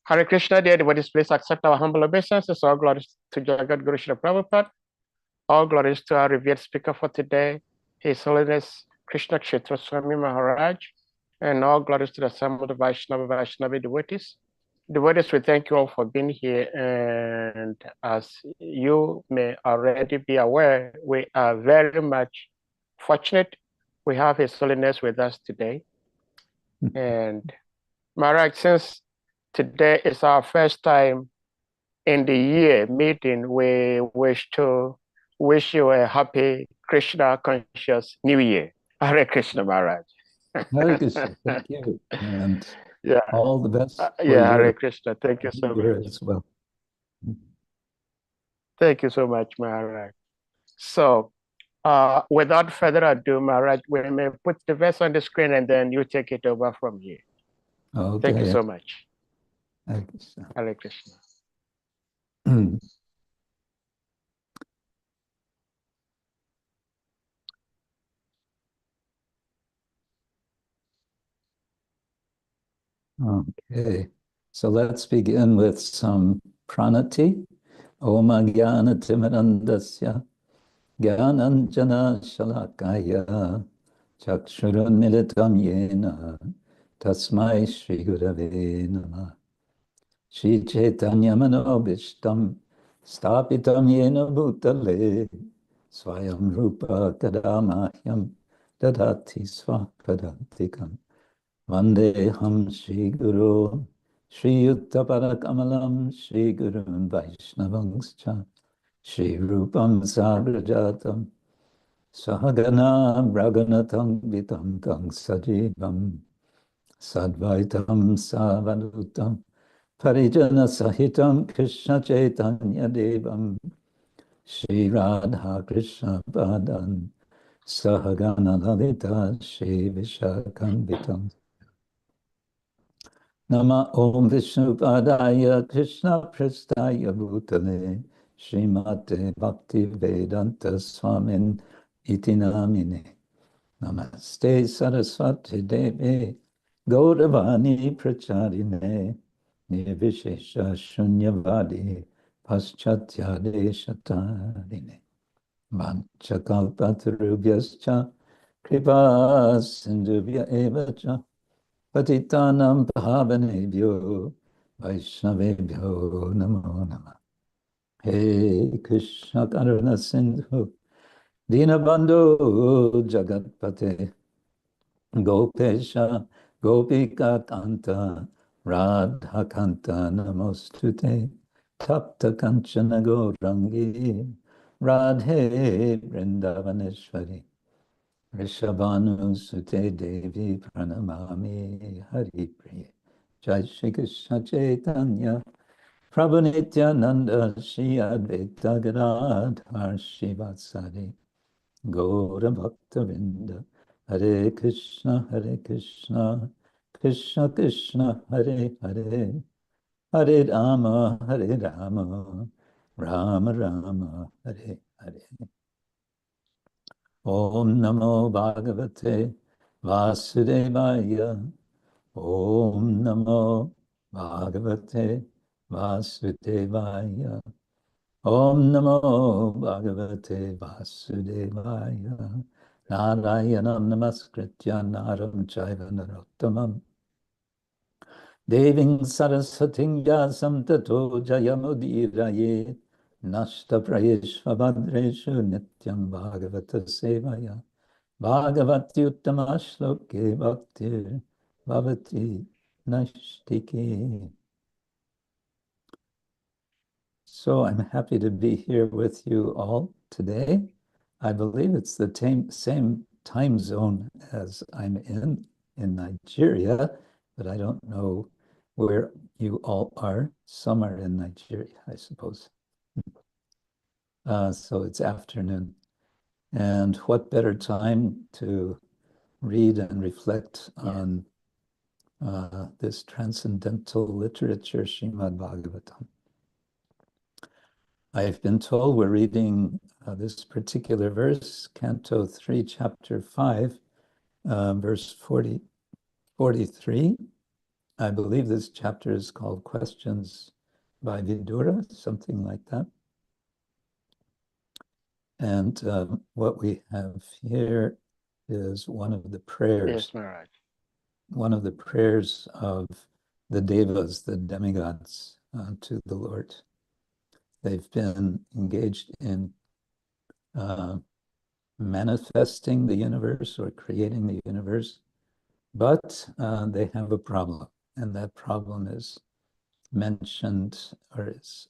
Hare Krishna, dear devotees, please accept our humble obeisances. All glories to Jagat Guru Srila Prabhupada. All glories to our revered speaker for today, His Holiness Krishna KSETRA SWAMI Maharaj. And all glories to the Son of the Vaishnavi devotees. Devotees, we thank you all for being here. And as you may already be aware, we are very much fortunate. We have His Holiness with us today. And Maharaj, since today is our first time in the year meeting, we wish to wish you a happy Krishna conscious New Year. Hare Krishna, Maharaj. Hare Krishna, thank you. And yeah, all the best for Hare Krishna. Thank you so much. as well. Thank you so much, Maharaj. So, without further ado, Maharaj, we may put the verse on the screen and then you take it over from here. Okay. Thank you so much. Hare Krishna. Hare Krishna. Okay, so let's begin with some pranati. Om Jnana Timirandasya Jnananjana Shalakaya Chakshurun Militam Yena Tasmai Shri Gurave Namah Shri Chaitanya Manobishtam Stapitam Yena Bhutale Swayam Rupa Kadamahyam Dadati Swapadantikam Vandeham Shri Guru Shri Yuktapara Shri Gurun Vaishnavangscha Shri Rupam Sagrajatam Sahagana Raghunatam Vitam Tang Sajivam Sadvaitam Savadutam Parijana Sahitam Krishna Chaitanya Devam Shri Radha Krishna Padan Sahagana Lalita Shri Vishakam Vitam Nama Om Vishnu Padaya Krishna Prestaya Bhutale Srimate Bhakti Vedanta Swamin Iti Namine Namaste Saraswati Devi Gauravani Pracharine Nirvishesha Shunyavadi Paschatya Deshatarine Vanchakalpatarubhyascha Kripa Sindhubhya Evacha Patitanam Pavanebhyo Vaishnavebhyo Namo Namah. Hey Krishna Karuna Sindhu Dinabandhu Jagatpate Gopesha Gopika Kanta Radha Kanta Namostute Tapta Kanchana Gaurangi Radhe Vrindavaneshwari Rishabhanu Sute Devi Pranamami Hari Priya Jai Shri Krishna Chaitanya Prabhu Nityananda Shri Advaita Gadadhar Shivasari Gaura Bhakta Vinda Hare Krishna Krishna Krishna Hare Hare Hare Rama Rama Rama Hare Hare Om Namo Bhagavate Vasudevaya Om Namo Bhagavate Vasudevaya Om Namo Bhagavate Vasudevaya Narayanam Namaskritya Naram Chaiva Narottamam Deving Saraswating Vyasam Tato Jayamudiraye Nashta Prayeshva Bhadreshu Nityam Bhagavata Sevaya Bhagavati Uttama Shloke Bhaktir Bhavati Nashtiki. So I'm happy to be here with you all today. I believe it's the same time zone as I'm in Nigeria, but I don't know where you all are. Some are in Nigeria, I suppose. So it's afternoon. And what better time to read and reflect on this transcendental literature, Srimad Bhagavatam. I've been told we're reading this particular verse, Canto 3, Chapter 5, verse 43. I believe this chapter is called Questions by Vidura, something like that. And what we have here is one of the prayers. Yes, Maharaj. One of the prayers of the devas, the demigods, to the Lord. They've been engaged in manifesting the universe or creating the universe, but they have a problem, and that problem is mentioned or is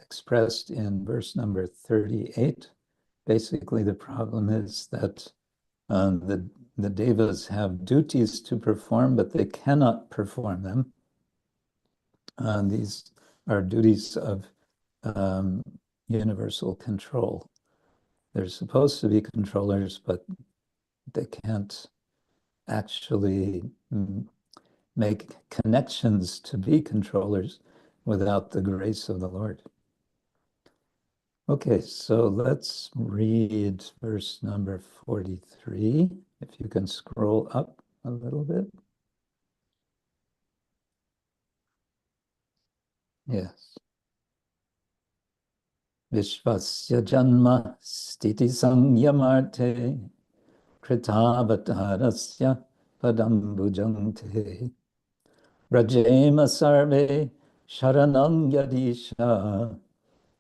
expressed in verse number 38. Basically, the problem is that the devas have duties to perform, but they cannot perform them. These are duties of universal control. They're supposed to be controllers, but they can't actually make connections to be controllers without the grace of the Lord. Okay, so let's read verse number 43. If you can scroll up a little bit. Yes. Vishvasya janma stiti samyamarte kritaavatarasya padambujangte rajema sarve sharanam yadisha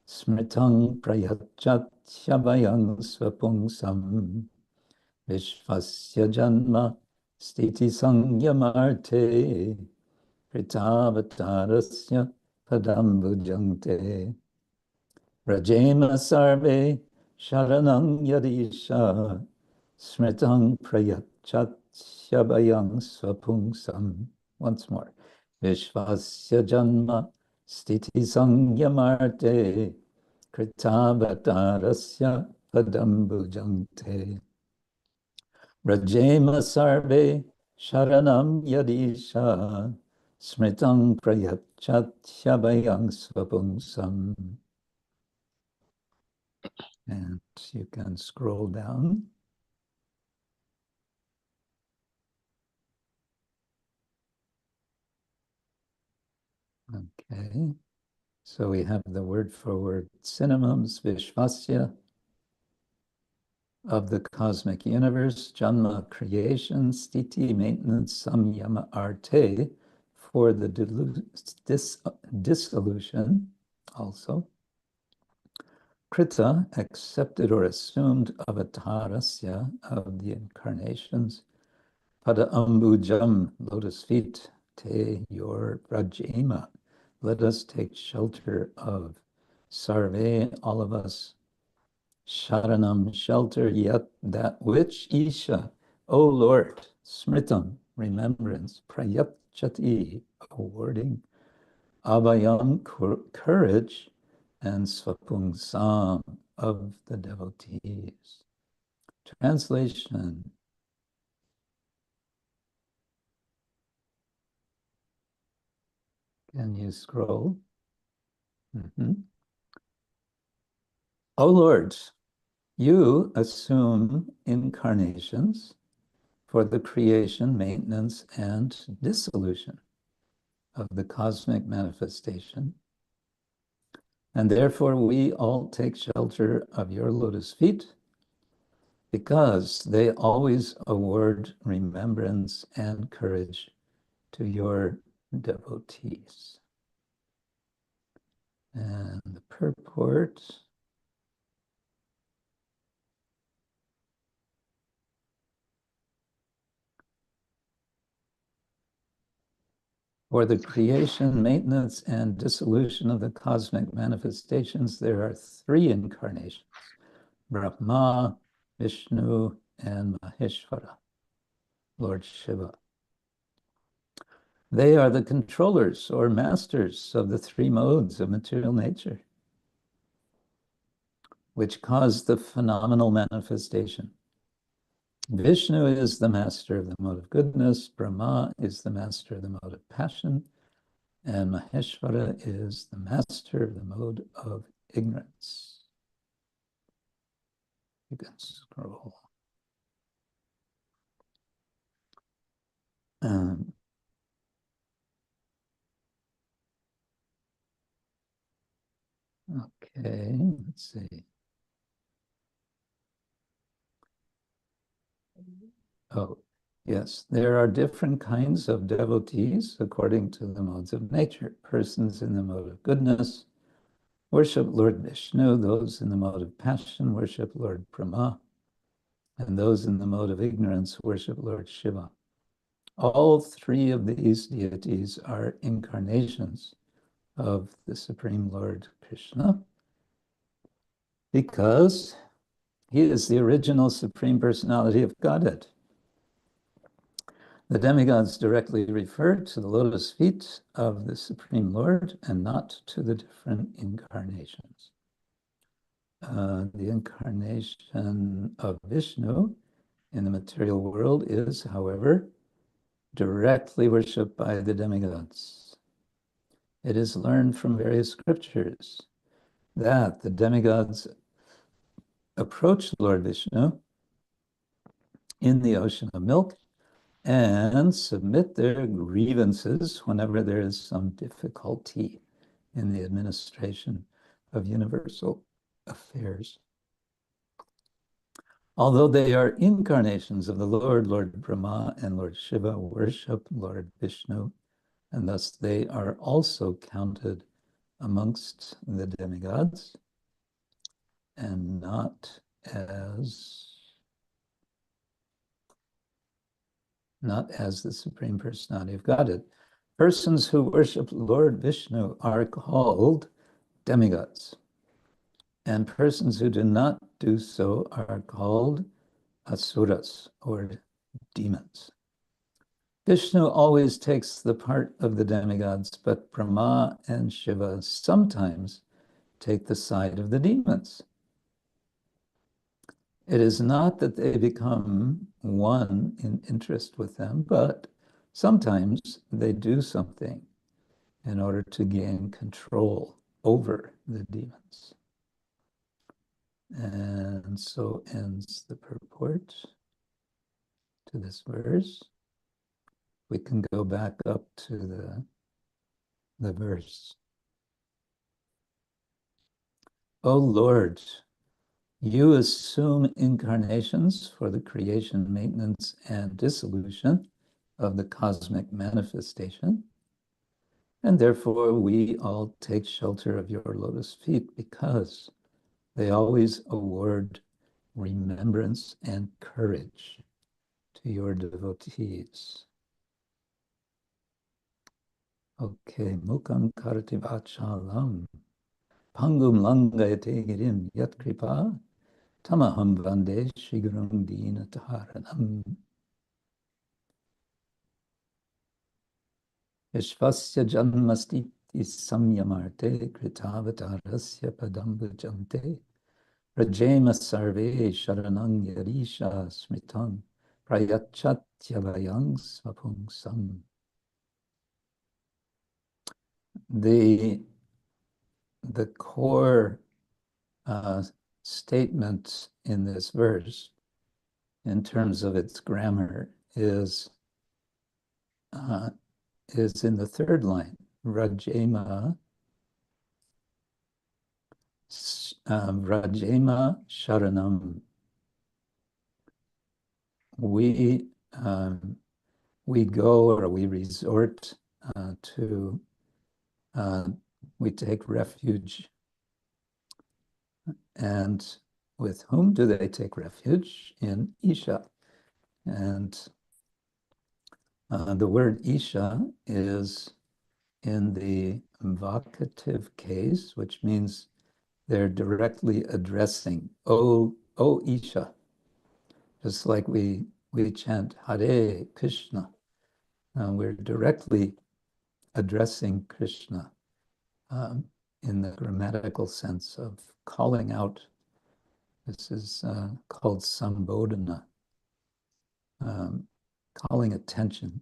smritang prayachat shabhayang svapungsam Vishvasya janma stiti samyamarte kritaavatarasya padambujangte Rajema sarve sharanam yadisha smritang prayachat shabhayang svapungsam. Once more. Vishvasya janma stiti sangyamarte kritavatarasya padambujangte. Rajema sarve sharanam yadisha smritang prayachat shabhayang svapungsam. And you can scroll down. Okay, so we have the word for word synonyms, Vishvasya, of the cosmic universe, Janma, creation, Stiti, maintenance, Samyama, arte, for the dissolution, also. Krita, accepted or assumed, avatarasya, of the incarnations. Pada ambujam, lotus feet, te, your rajema. Let us take shelter of sarve, all of us. Sharanam, shelter, yet that which isha, O Lord, smritam, remembrance, prayachati, awarding, abhayam, courage, and svapungsam, of the devotees. Translation. Can you scroll? O Lord, you assume incarnations for the creation, maintenance, and dissolution of the cosmic manifestation. And therefore we all take shelter of your lotus feet because they always award remembrance and courage to your devotees. And the purport. For the creation, maintenance, and dissolution of the cosmic manifestations, there are three incarnations, Brahma, Vishnu, and Maheshvara, Lord Shiva. They are the controllers or masters of the three modes of material nature, which cause the phenomenal manifestation. Vishnu is the master of the mode of goodness, Brahma is the master of the mode of passion, and Maheshvara is the master of the mode of ignorance. You can scroll. Okay, let's see. Oh, yes, there are different kinds of devotees according to the modes of nature. Persons in the mode of goodness worship Lord Vishnu, those in the mode of passion worship Lord Brahma, and those in the mode of ignorance worship Lord Shiva. All three of these deities are incarnations of the Supreme Lord Krishna because he is the original Supreme Personality of Godhead. The demigods directly refer to the lotus feet of the Supreme Lord and not to the different incarnations. The incarnation of Vishnu in the material world is, however, directly worshipped by the demigods. It is learned from various scriptures that the demigods approach Lord Vishnu in the ocean of milk and submit their grievances whenever there is some difficulty in the administration of universal affairs. Although they are incarnations of the Lord, Lord Brahma and Lord Shiva worship Lord Vishnu, and thus they are also counted amongst the demigods and not as the Supreme Personality of Godhead. Persons who worship Lord Vishnu are called demigods, and persons who do not do so are called asuras, or demons. Vishnu always takes the part of the demigods, but Brahma and Shiva sometimes take the side of the demons. It is not that they become one in interest with them, but sometimes they do something in order to gain control over the demons. And so ends the purport to this verse. We can go back up to the verse. O Lord, you assume incarnations for the creation, maintenance, and dissolution of the cosmic manifestation, and therefore we all take shelter of your lotus feet because they always award remembrance and courage to your devotees. Okay, mukam karati vachalam, pangum langayate girim yat kripa, tamaham vande shiguram dina taharanam. Vishvasya janmastiti samyamarte kritavatarasya padam bhujante rajema sarve sharanang yarisha smitang prayachatyalayang svapungsam. The core statement in this verse, in terms of its grammar, is in the third line, Rajema, Rajema Sharanam. We go, or we resort to, we take refuge. And with whom do they take refuge? In Isha. And the word Isha is in the vocative case, which means they're directly addressing, oh Isha. Just like we chant Hare Krishna. We're directly addressing Krishna in the grammatical sense of calling out. This is called Sambodhana, calling attention.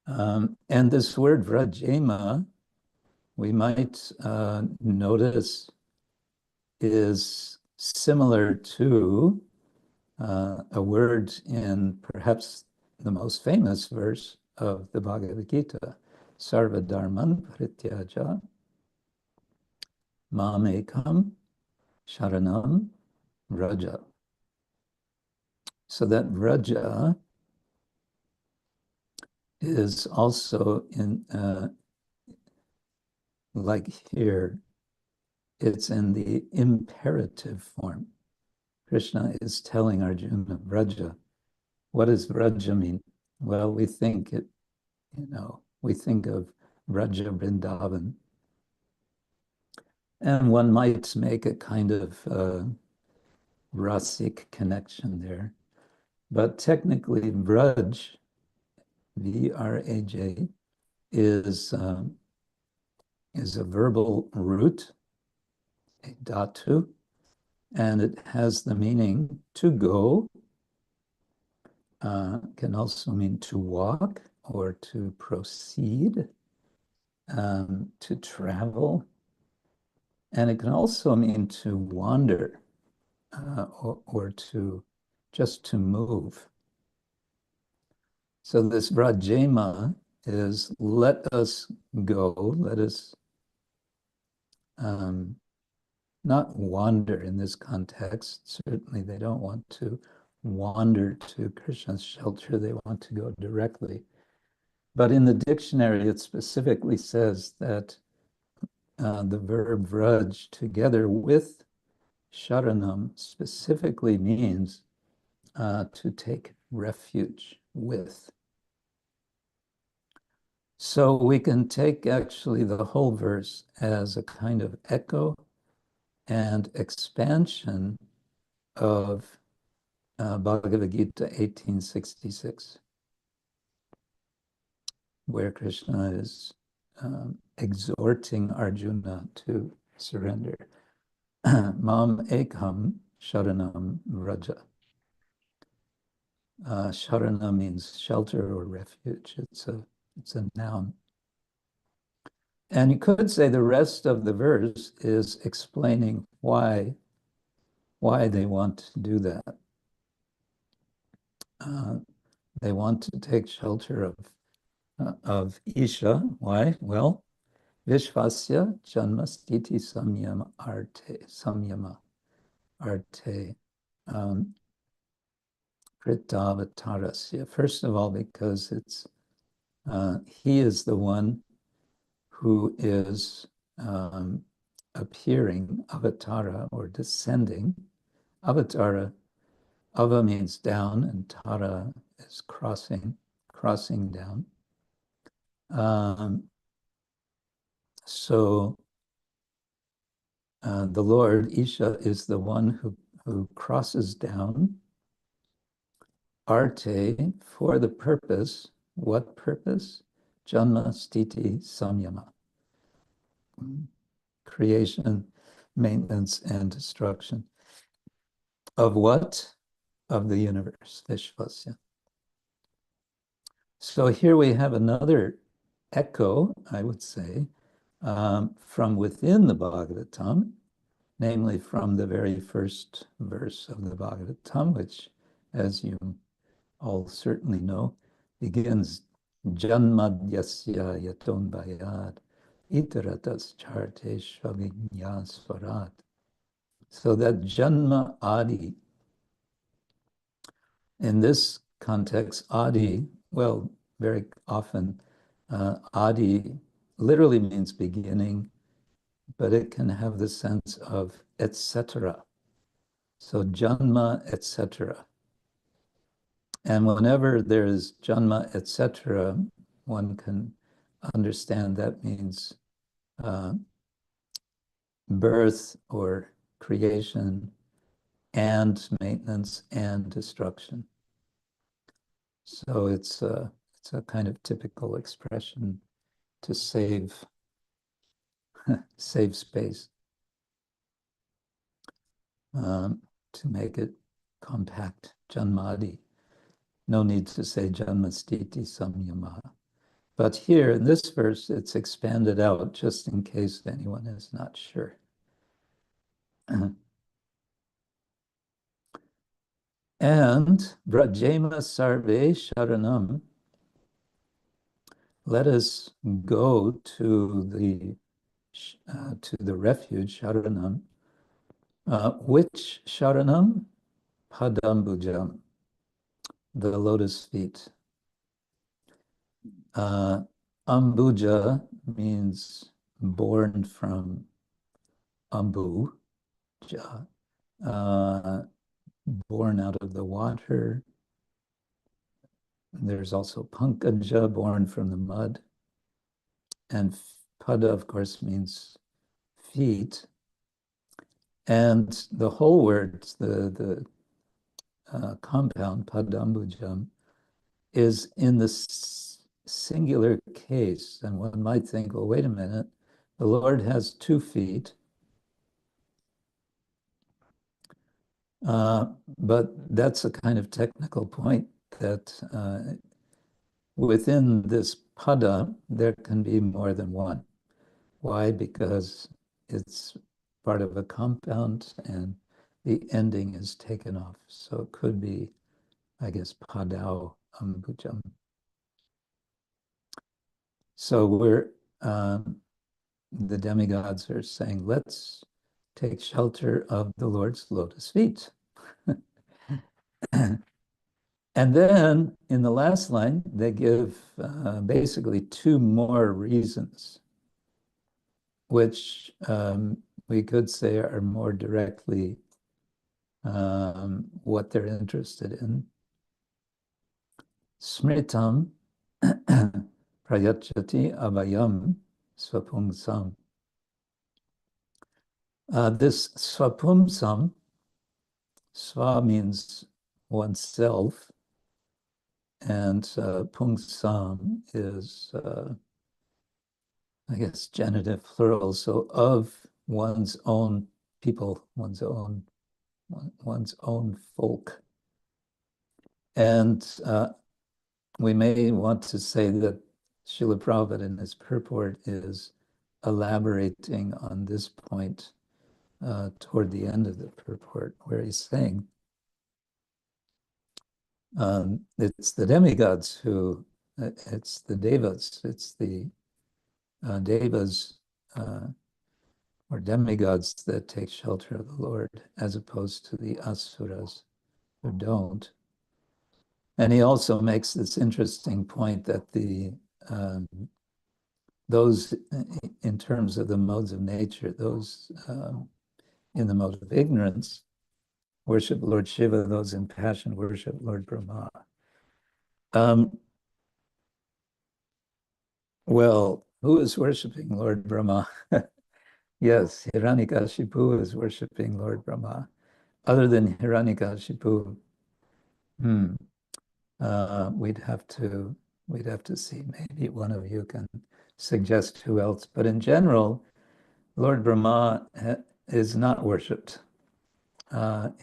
And this word Vrajema, we might notice, is similar to a word in perhaps the most famous verse of the Bhagavad Gita, Sarva Dharman Parityaja Mamekam Sharanam Vraja. So that Vraja is also in, like here, it's in the imperative form. Krishna is telling Arjuna, Vraja. What does Vraja mean? Well, we think it, we think of Vraja Vrindavan. And one might make a kind of rasic connection there. But technically, Vraj, V-R-A-J, is a verbal root, a dhatu, and it has the meaning to go, can also mean to walk or to proceed, to travel, and it can also mean to wander or to just to move. So this Vrajema is let us go, let us not wander in this context. Certainly they don't want to wander to Krishna's shelter, they want to go directly. But in the dictionary, it specifically says that the verb vraj together with sharanam specifically means to take refuge with. So we can take actually the whole verse as a kind of echo and expansion of Bhagavad Gita 1866, where Krishna is exhorting Arjuna to surrender. Mam ekam sharanam vraja. Sharana means shelter or refuge. It's a noun. And you could say the rest of the verse is explaining why they want to do that. They want to take shelter of Isha. Why? Well, Vishvasya Janma Stiti Samyama Arte Kritavatarasya. First of all, because it's he is the one who is appearing, avatara, or descending. Avatara, ava means down, and tara is crossing down. So the Lord, Isha, is the one who crosses down, arte, for the purpose. What purpose? Janma, stiti, samyama. Creation, maintenance, and destruction. Of what? Of the universe, Vishvasya. So here we have another echo, I would say, from within the Bhagavatam, namely from the very first verse of the Bhagavatam, which, as you all certainly know, begins Janmadyasya yaton bayad itaratas charte svarat. So that Janma Adi, in this context, Adi, well, very often, Adi literally means beginning, but it can have the sense of etc. So Janma, etc. And whenever there's Janma, etc., one can understand that means birth or creation and maintenance and destruction. So it's a kind of typical expression to save space, to make it compact. Janmadi. No need to say Janmastiti Samyama. But here in this verse, it's expanded out just in case anyone is not sure. And Brajema Sarve Sharanam, let us go to the to the refuge, Sharanam. Which Sharanam? Padambujam, the lotus feet. Ambuja means born from Ambu, born out of the water. There's also Pankaja, born from the mud. And Pada, of course, means feet. And the whole word, the compound, Padambujam, is in the singular case. And one might think, well, wait a minute, the Lord has 2 feet. But that's a kind of technical point that within this pada, there can be more than one. Why? Because it's part of a compound and the ending is taken off. So it could be, I guess, padau ambujam. So the demigods are saying, let's take shelter of the Lord's lotus feet. And then in the last line, they give basically 2 more reasons, which we could say are more directly what they're interested in. Smritam prayachati abhayam swapumsam. This swapumsam, swa means oneself, and pungsam is, I guess, genitive plural, so of one's own people, one's own folk. And we may want to say that Srila Prabhupada in his purport is elaborating on this point toward the end of the purport, where he's saying it's the demigods who, it's the devas, it's the devas or demigods that take shelter of the Lord, as opposed to the asuras who don't. And he also makes this interesting point that those, in terms of the modes of nature, those in the mode of ignorance, worship Lord Shiva, those in passion worship Lord Brahma. Well, who is worshiping Lord Brahma? Yes, Hiranyakashipu is worshiping Lord Brahma. Other than Hiranyakashipu, we'd have to see. Maybe one of you can suggest who else. But in general, Lord Brahma is not worshipped.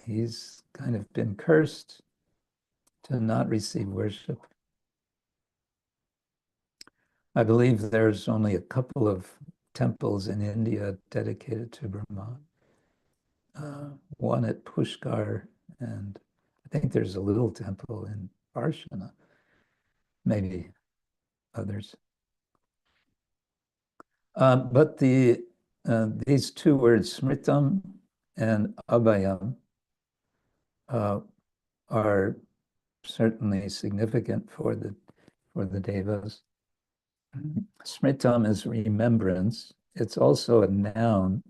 He's kind of been cursed to not receive worship. I believe there's only a couple of temples in India dedicated to Brahma. One at Pushkar, and I think there's a little temple in Parshana, maybe others. But these 2 words, smritam and abhayam, are certainly significant for the devas. Smritam is remembrance. It's also a noun,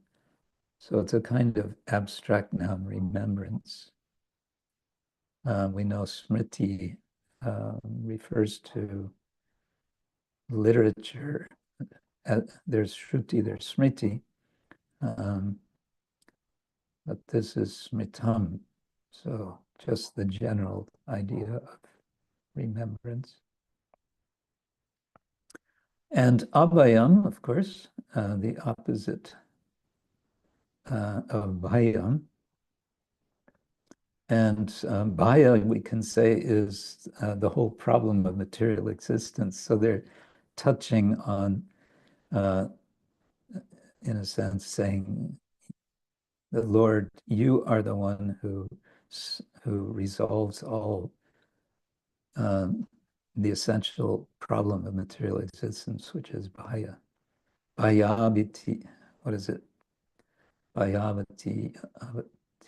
so it's a kind of abstract noun, remembrance. We know smriti refers to literature. There's shruti, there's smriti, but this is smritam, so just the general idea of remembrance. And abhayam, of course, the opposite of bhayam. And bhaya, we can say, is the whole problem of material existence. So they're touching on, in a sense, saying, the Lord, you are the one who resolves all the essential problem of material existence, which is bhaya. Bhayavati, what is it? Bhayavati,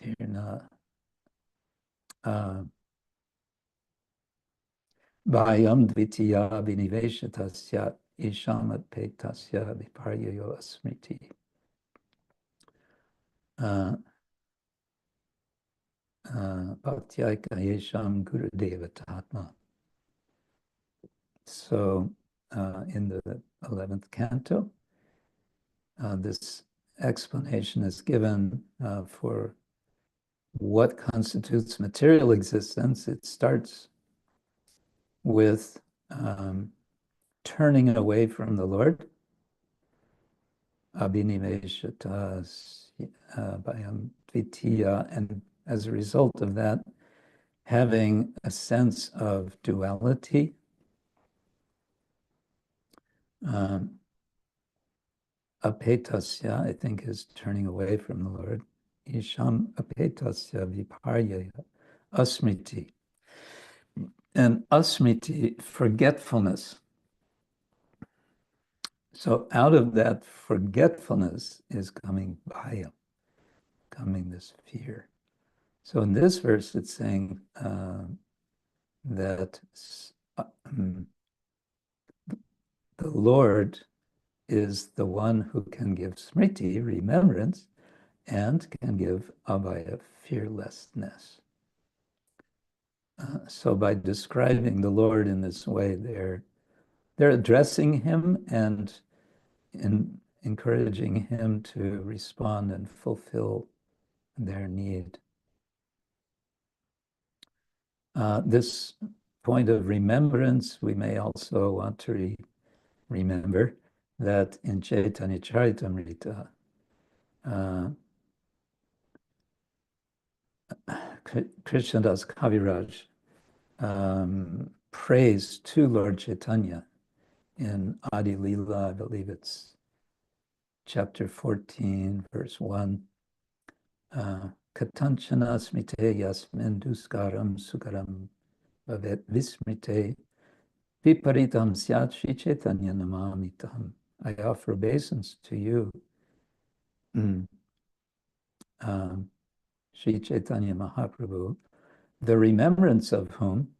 avatirna, Bhayam dvitiya viniveshatasya ishamat petasya viparyayo asmriti. Bhaktyaka yesham gurudeva tatma. So in the 11th canto, this explanation is given for what constitutes material existence. It starts with turning away from the Lord, abhiniveshatas bhayam dvitiya, and as a result of that, having a sense of duality, apetasya, I think, is turning away from the Lord. Isham apetasya viparyaya asmriti. And asmriti, forgetfulness. So out of that forgetfulness is coming bhaya, coming this fear. So in this verse, it's saying that the Lord is the one who can give smriti, remembrance, and can give abhaya, fearlessness. So by describing the Lord in this way, they're addressing him and encouraging him to respond and fulfill their need. This point of remembrance, we may also want to remember that in Chaitanya Charitamrita, Krishnadas Kaviraj prays to Lord Chaitanya in Adi Lila, I believe it's chapter 14, verse 1. Katanchana smite yasmin duskaram sukaram bhavet vismite viparitam syat Shri Chaitanya namamitam. I offer obeisance to you, Shri Chaitanya Mahaprabhu, the remembrance of whom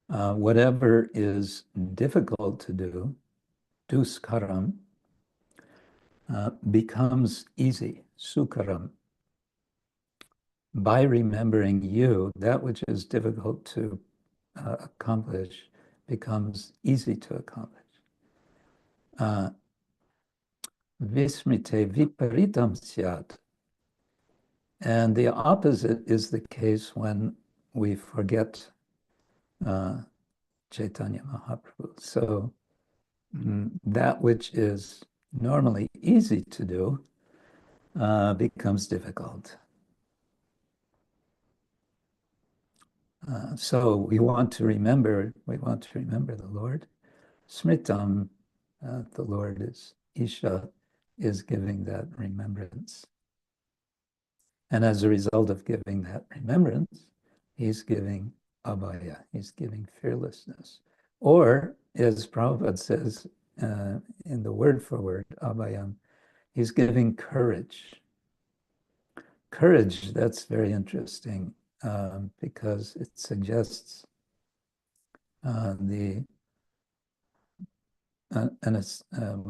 whatever is difficult to do, duskaram, becomes easy, sukaram. By remembering you, that which is difficult to accomplish becomes easy to accomplish. Vismite viparitam syat. And the opposite is the case when we forget Chaitanya Mahaprabhu. So that which is normally easy to do becomes difficult. So we want to remember the Lord. Smritam, the Lord is, Isha is giving that remembrance. And as a result of giving that remembrance, he's giving abhaya, he's giving fearlessness. Or, as Prabhupada says in the word for word, abhayam, he's giving courage. Courage, that's very interesting because it suggests we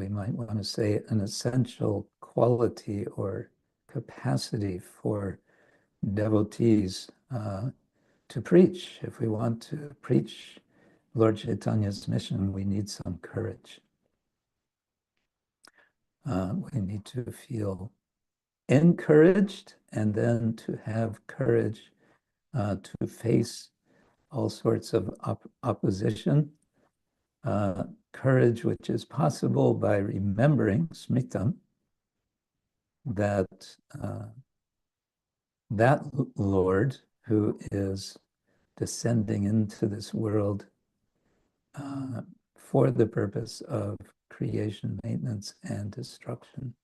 might want to say an essential quality or capacity for devotees to preach. If we want to preach Lord Chaitanya's mission, we need some courage. We need to feel encouraged and then to have courage to face all sorts of opposition. Courage which is possible by remembering smritam, that that Lord who is descending into this world for the purpose of creation, maintenance, and destruction.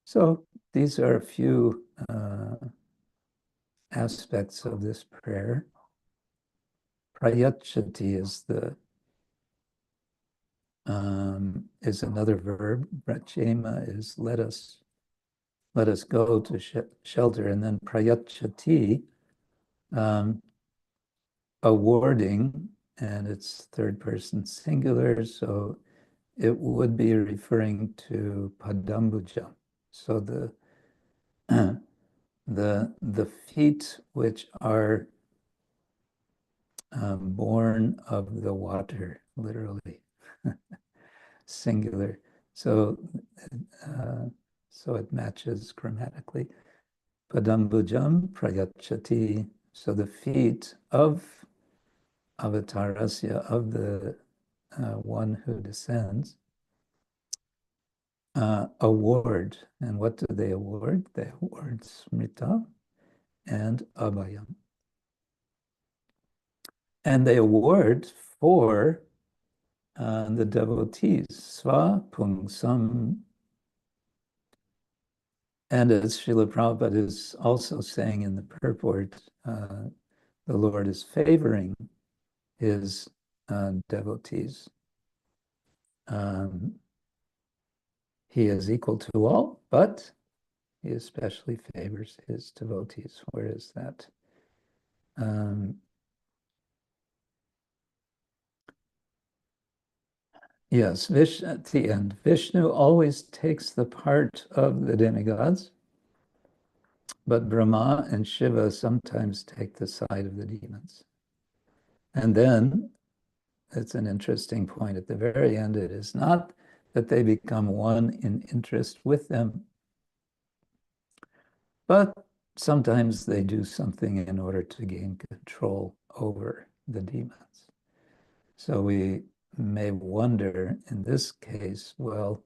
So these are a few aspects of this prayer. Prayachati is the is another verb. Brachema is let us go to shelter. And then prayachati, awarding, and it's third person singular, so it would be referring to padambuja. So the feet which are born of the water, literally, singular. So it matches grammatically. Padambujam prayachati. So the feet of avatarasya, of the one who descends, award. And what do they award? They award smrita and abhayam. And they award for the devotees, sva pungsam. And as Srila Prabhupada is also saying in the purport, the Lord is favoring his devotees. He is equal to all, but he especially favors his devotees. Where is that? Yes, at the end, Vishnu always takes the part of the demigods, but Brahma and Shiva sometimes take the side of the demons. And then, it's an interesting point at the very end, it is not that they become one in interest with them, but sometimes they do something in order to gain control over the demons. So we may wonder in this case, well,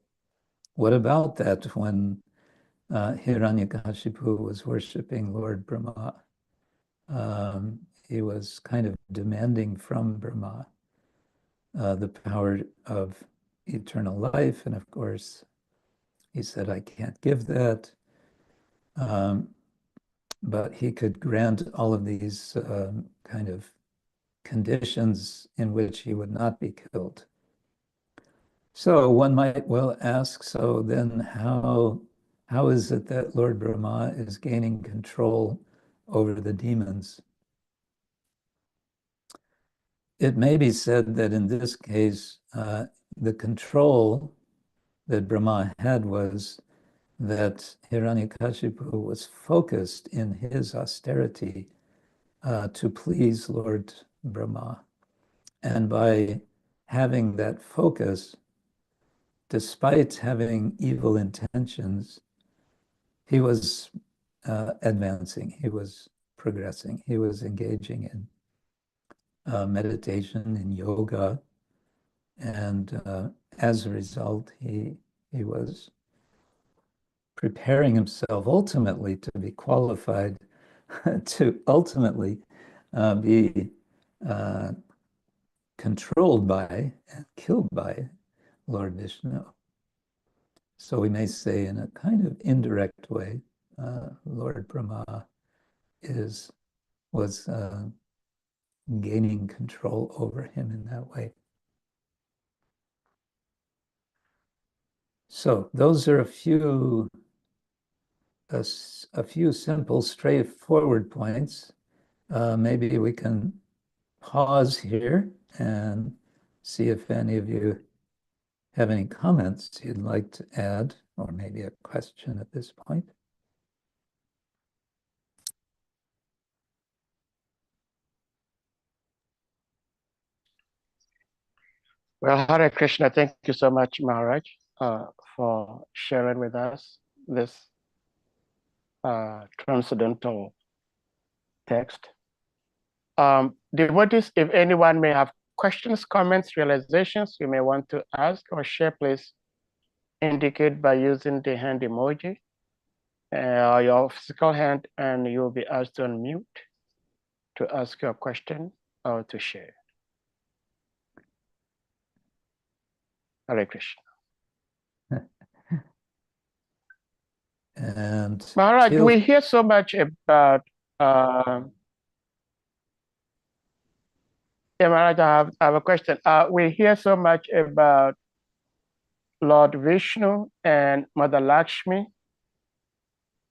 what about that when Hiranyakashipu was worshiping Lord Brahma? He was kind of demanding from Brahma the power of eternal life. And of course, he said, I can't give that. But he could grant all of these kind of conditions in which he would not be killed. So one might well ask, so then how is it that Lord Brahma is gaining control over the demons? It may be said that in this case, the control that Brahma had was that Hiranyakashipu was focused in his austerity to please Lord Brahma. And by having that focus, despite having evil intentions, he was advancing, he was progressing, he was engaging in meditation, in yoga, and as a result, he was preparing himself ultimately to be qualified to ultimately be controlled by and killed by Lord Vishnu. So we may say in a kind of indirect way, Lord Brahma was gaining control over him in that way. So those are a few simple, straightforward points. Maybe we can pause here and see if any of you have any comments you'd like to add, or maybe a question at this point. Well, Hare Krishna, thank you so much, Maharaj, for sharing with us this transcendental text. Devotees, if anyone may have questions, comments, realizations you may want to ask or share, please indicate by using the hand emoji or your physical hand, and you'll be asked to unmute to ask your question or to share. Hare Krishna. And Maharaj, we hear so much about yeah, Maharaj, I have a question. We hear so much about Lord Vishnu and Mother Lakshmi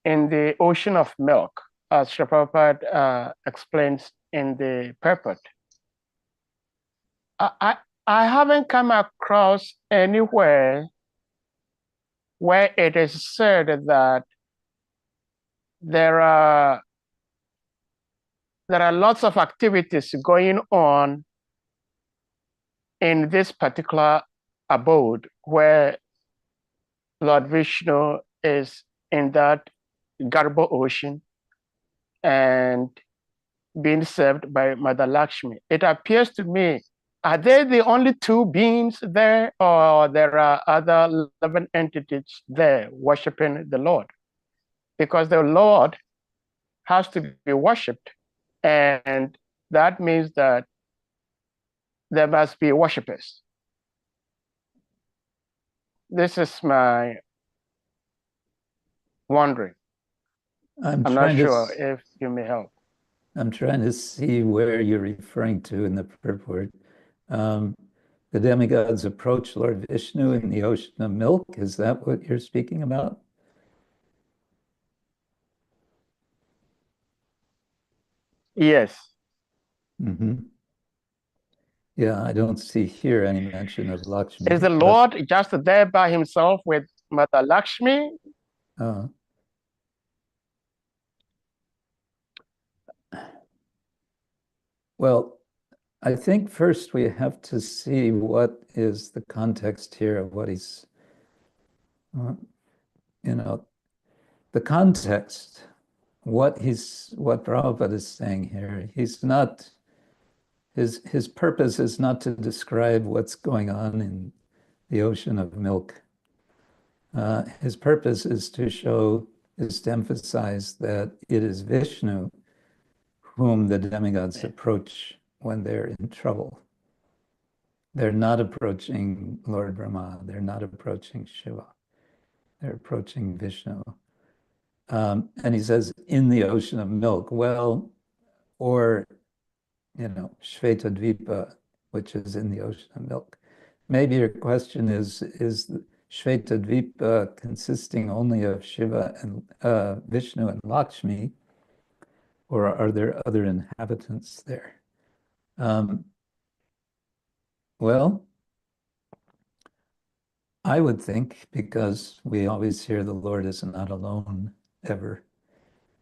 in the ocean of milk, as Srila Prabhupada explains in the purport. I haven't come across anywhere where it is said that there are lots of activities going on in this particular abode where Lord Vishnu is in that Garbo ocean and being served by Mother Lakshmi. It appears to me, are they the only two beings there, or there are other 11 entities there worshiping the Lord? Because the Lord has to be worshipped, and that means that there must be worshippers. This is my wondering. I'm not sure if you may help. I'm trying to see where you're referring to in the purport. The demigods approach Lord Vishnu in the ocean of milk. Is that what you're speaking about? Yes. Mm-hmm. Yeah, I don't see here any mention of Lakshmi. Is the Lord just there by himself with Mother Lakshmi? Well, I think first we have to see what is the context here of what he's, the context, what Prabhupada is saying here. He's not, his purpose is not to describe what's going on in the ocean of milk. His purpose is to emphasize that it is Vishnu whom the demigods approach when they're in trouble. They're not approaching Lord Brahma. They're not approaching Shiva. They're approaching Vishnu. And he says, in the ocean of milk. Well, or, Shveta Dvipa, which is in the ocean of milk. Maybe your question is Shveta Dvipa consisting only of Shiva and Vishnu and Lakshmi, or are there other inhabitants there? Well, I would think, because we always hear the Lord is not alone ever,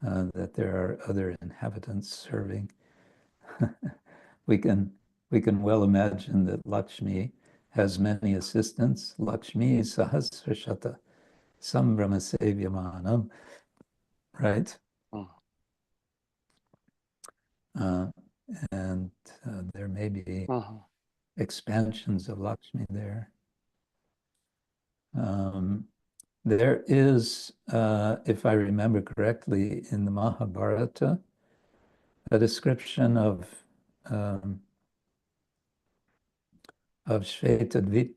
that there are other inhabitants serving. we can well imagine that Lakshmi has many assistants. Lakshmi sahasrashata sambrama sevyamanam, right? And there may be expansions of Lakshmi there. There is, if I remember correctly, in the Mahabharata, a description of Shvetadvipa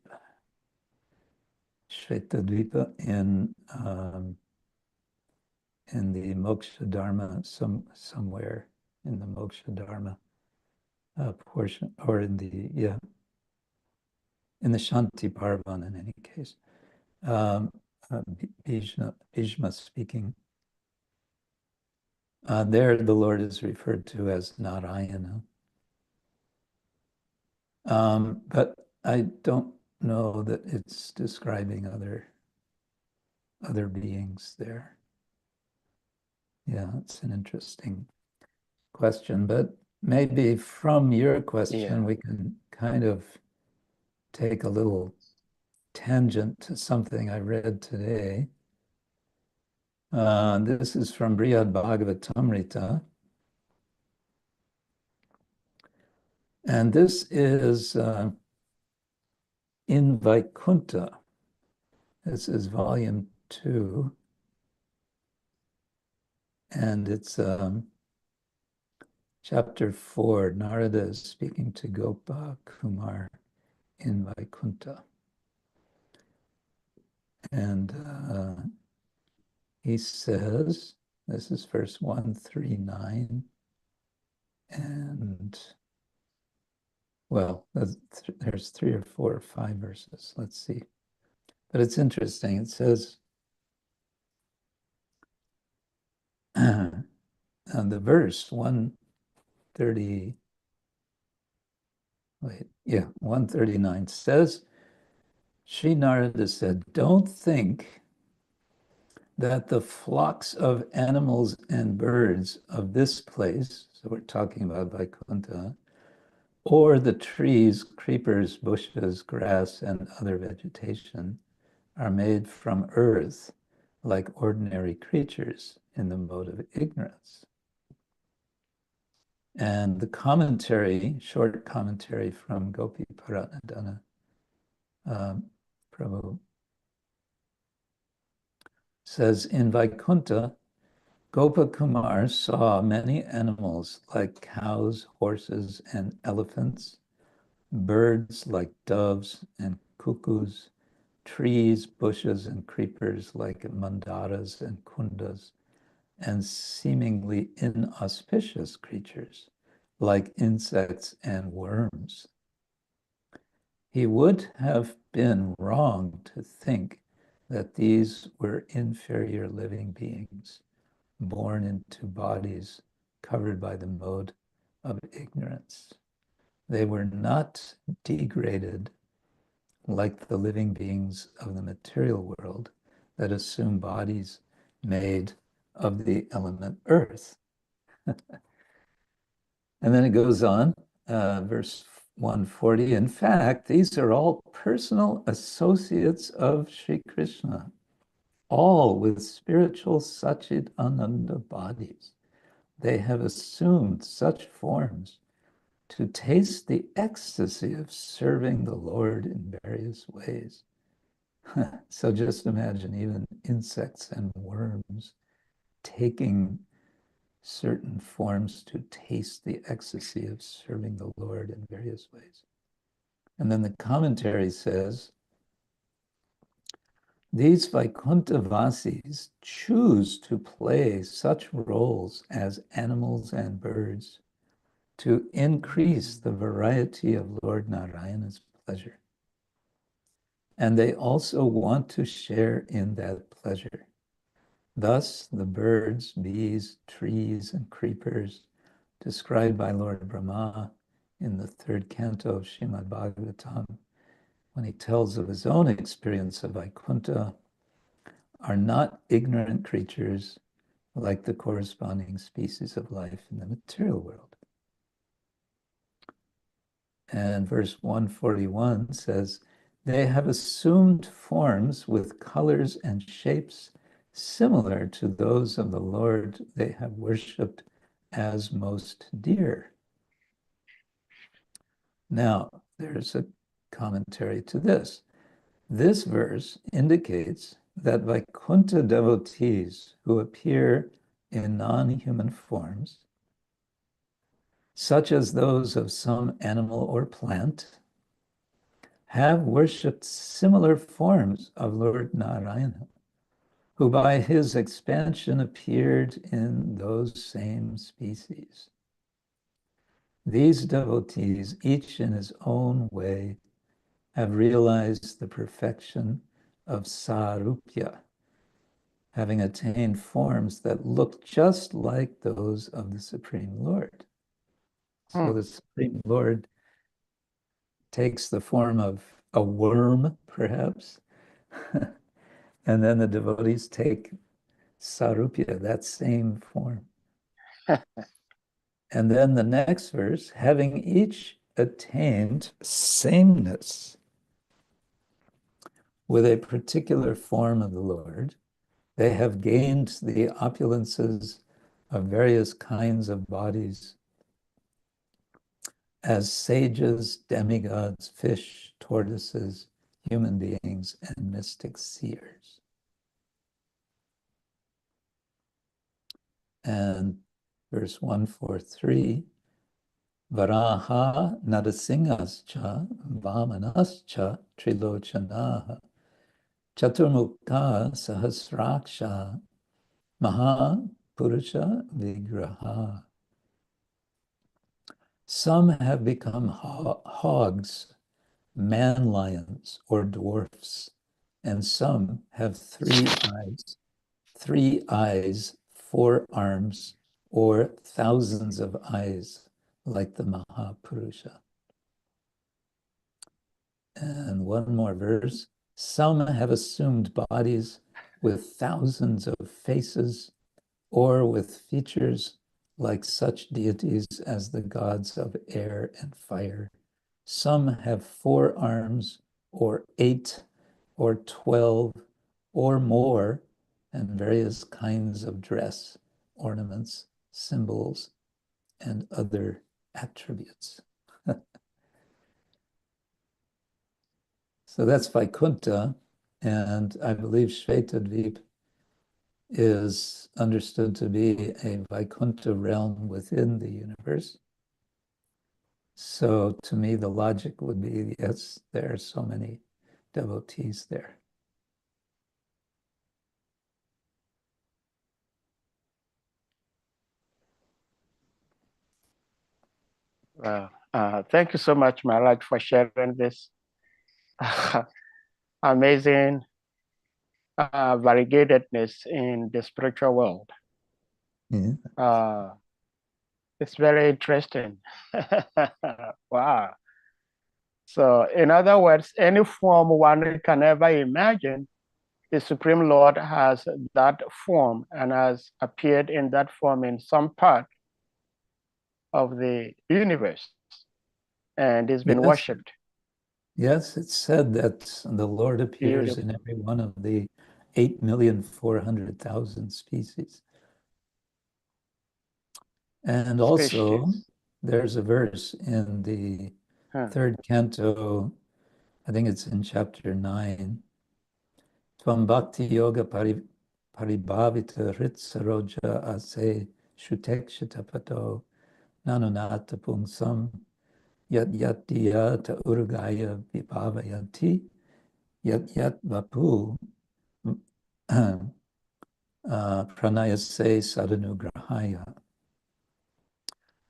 in the Moksha Dharma, somewhere in the Moksha Dharma portion, or in the Shanti Parvan in any case. Bhishma speaking. There the Lord is referred to as Narayana. But I don't know that it's describing other beings there. Yeah, it's an interesting question, but maybe from your question, we can kind of take a little tangent to something I read today. This is from Brihad Bhagavatamrita. And this is in Vaikuntha. This is volume 2. And it's chapter 4. Narada is speaking to Gopa Kumar in Vaikuntha. And he says, this is verse 139. And, well, there's 3 or 4 or 5 verses. Let's see. But it's interesting. It says, and the verse 130, 139 says, Sri Narada said, don't think that the flocks of animals and birds of this place, so we're talking about Vaikuntha, or the trees, creepers, bushes, grass, and other vegetation are made from earth like ordinary creatures in the mode of ignorance. And the commentary, short commentary from Gopi Paratnadana Prabhu says, in Vaikuntha, Gopakumar saw many animals like cows, horses, and elephants, birds like doves and cuckoos, trees, bushes, and creepers like mandaras and kundas, and seemingly inauspicious creatures like insects and worms. He would have been wrong to think that these were inferior living beings born into bodies covered by the mode of ignorance. They were not degraded like the living beings of the material world that assume bodies made of the element earth. And then it goes on, verse 140, in fact, these are all personal associates of Sri Krishna, all with spiritual Satchit Ananda bodies. They have assumed such forms to taste the ecstasy of serving the Lord in various ways. So just imagine even insects and worms taking certain forms to taste the ecstasy of serving the Lord in various ways. And then the commentary says, these Vaikuntavasis choose to play such roles as animals and birds to increase the variety of Lord Narayana's pleasure. And they also want to share in that pleasure. Thus, the birds, bees, trees, and creepers described by Lord Brahma in the third canto of Srimad Bhagavatam, when he tells of his own experience of Vaikuntha, are not ignorant creatures like the corresponding species of life in the material world. And verse 141 says, they have assumed forms with colors and shapes similar to those of the Lord they have worshipped as most dear. Now, there's a commentary to this. This verse indicates that Vaikuntha devotees who appear in non-human forms, such as those of some animal or plant, have worshipped similar forms of Lord Narayana, who by his expansion appeared in those same species. These devotees, each in his own way, have realized the perfection of Sarupya, having attained forms that look just like those of the Supreme Lord. So the Supreme Lord takes the form of a worm, perhaps, and then the devotees take Sarupya, that same form. And then the next verse, having each attained sameness with a particular form of the Lord, they have gained the opulences of various kinds of bodies as sages, demigods, fish, tortoises, human beings, and mystic seers. And verse 143, Varaha Narasinghascha Vamanascha Trilochanaha Chaturmukha Sahasraksha Maha Purusha Vigraha. Some have become hogs, man lions, or dwarfs, and some have 3 eyes, 4 arms, or thousands of eyes, like the Mahapurusha. And one more verse. Some have assumed bodies with thousands of faces, or with features like such deities as the gods of air and fire. Some have 4 arms, or 8, or 12, or more, and various kinds of dress, ornaments, symbols, and other attributes. So that's Vaikuntha, and I believe Shvetadvip is understood to be a Vaikuntha realm within the universe. So to me, the logic would be, yes, there are so many devotees there. Thank you so much, Maharaj, for sharing this amazing variegatedness in the spiritual world. Yeah. It's very interesting. Wow. So in other words, any form one can ever imagine, the Supreme Lord has that form and has appeared in that form in some part of the universe, and it's been worshipped. Yes, it's said that the Lord appears in every one of the 8,400,000 species. And also, there's a verse in the 3rd canto, I think it's in chapter 9, Tvam Bhakti Yoga Paribhavita Ritsaroja Ase Shutekshitapato Nanunata Pungsam Yat Yat Diyata Urgaya Vibhavayanti Yat Yat Vapu Pranayase Sadhanugrahaya.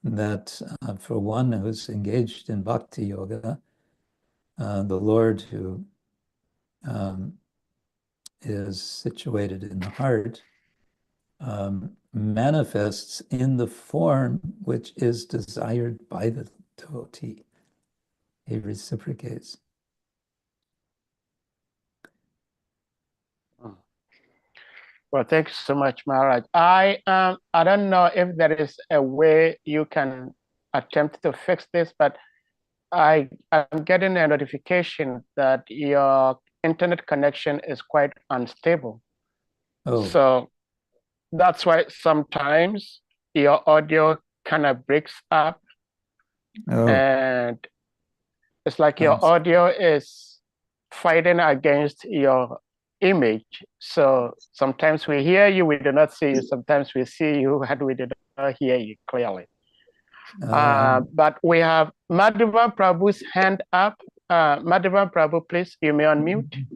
That for one who's engaged in bhakti yoga, the Lord who is situated in the heart manifests in the form which is desired by the devotee. He reciprocates. Well, thank you so much, Maharaj. I don't know if there is a way you can attempt to fix this, but I'm getting a notification that your internet connection is quite unstable. Oh. So that's why sometimes your audio kind of breaks up. Oh. And it's like your audio is fighting against your image. So sometimes we hear you, we do not see you. Sometimes we see you and we do not hear you clearly. But we have Madhava Prabhu's hand up. Madhava Prabhu, please, you may unmute.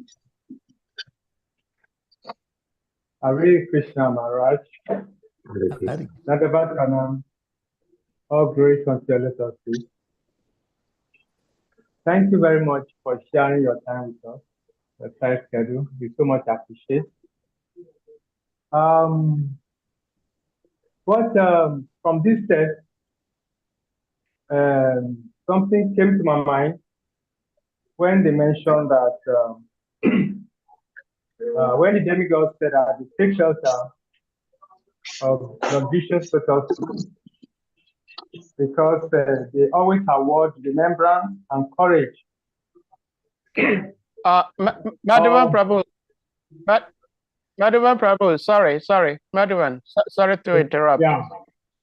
Hare Krishna, Maharaj. Madhava Pranam. All grace unto your little feet. Thank you very much for sharing your time with us. The tight schedule. We so much appreciate. From this test, something came to my mind when they mentioned that when the demigod said that the take shelter of the vicious spiritual, because they always award remembrance and courage. Madhavan Prabhu, Madhavan Prabhu, sorry, Madhavan, sorry to interrupt. Yeah.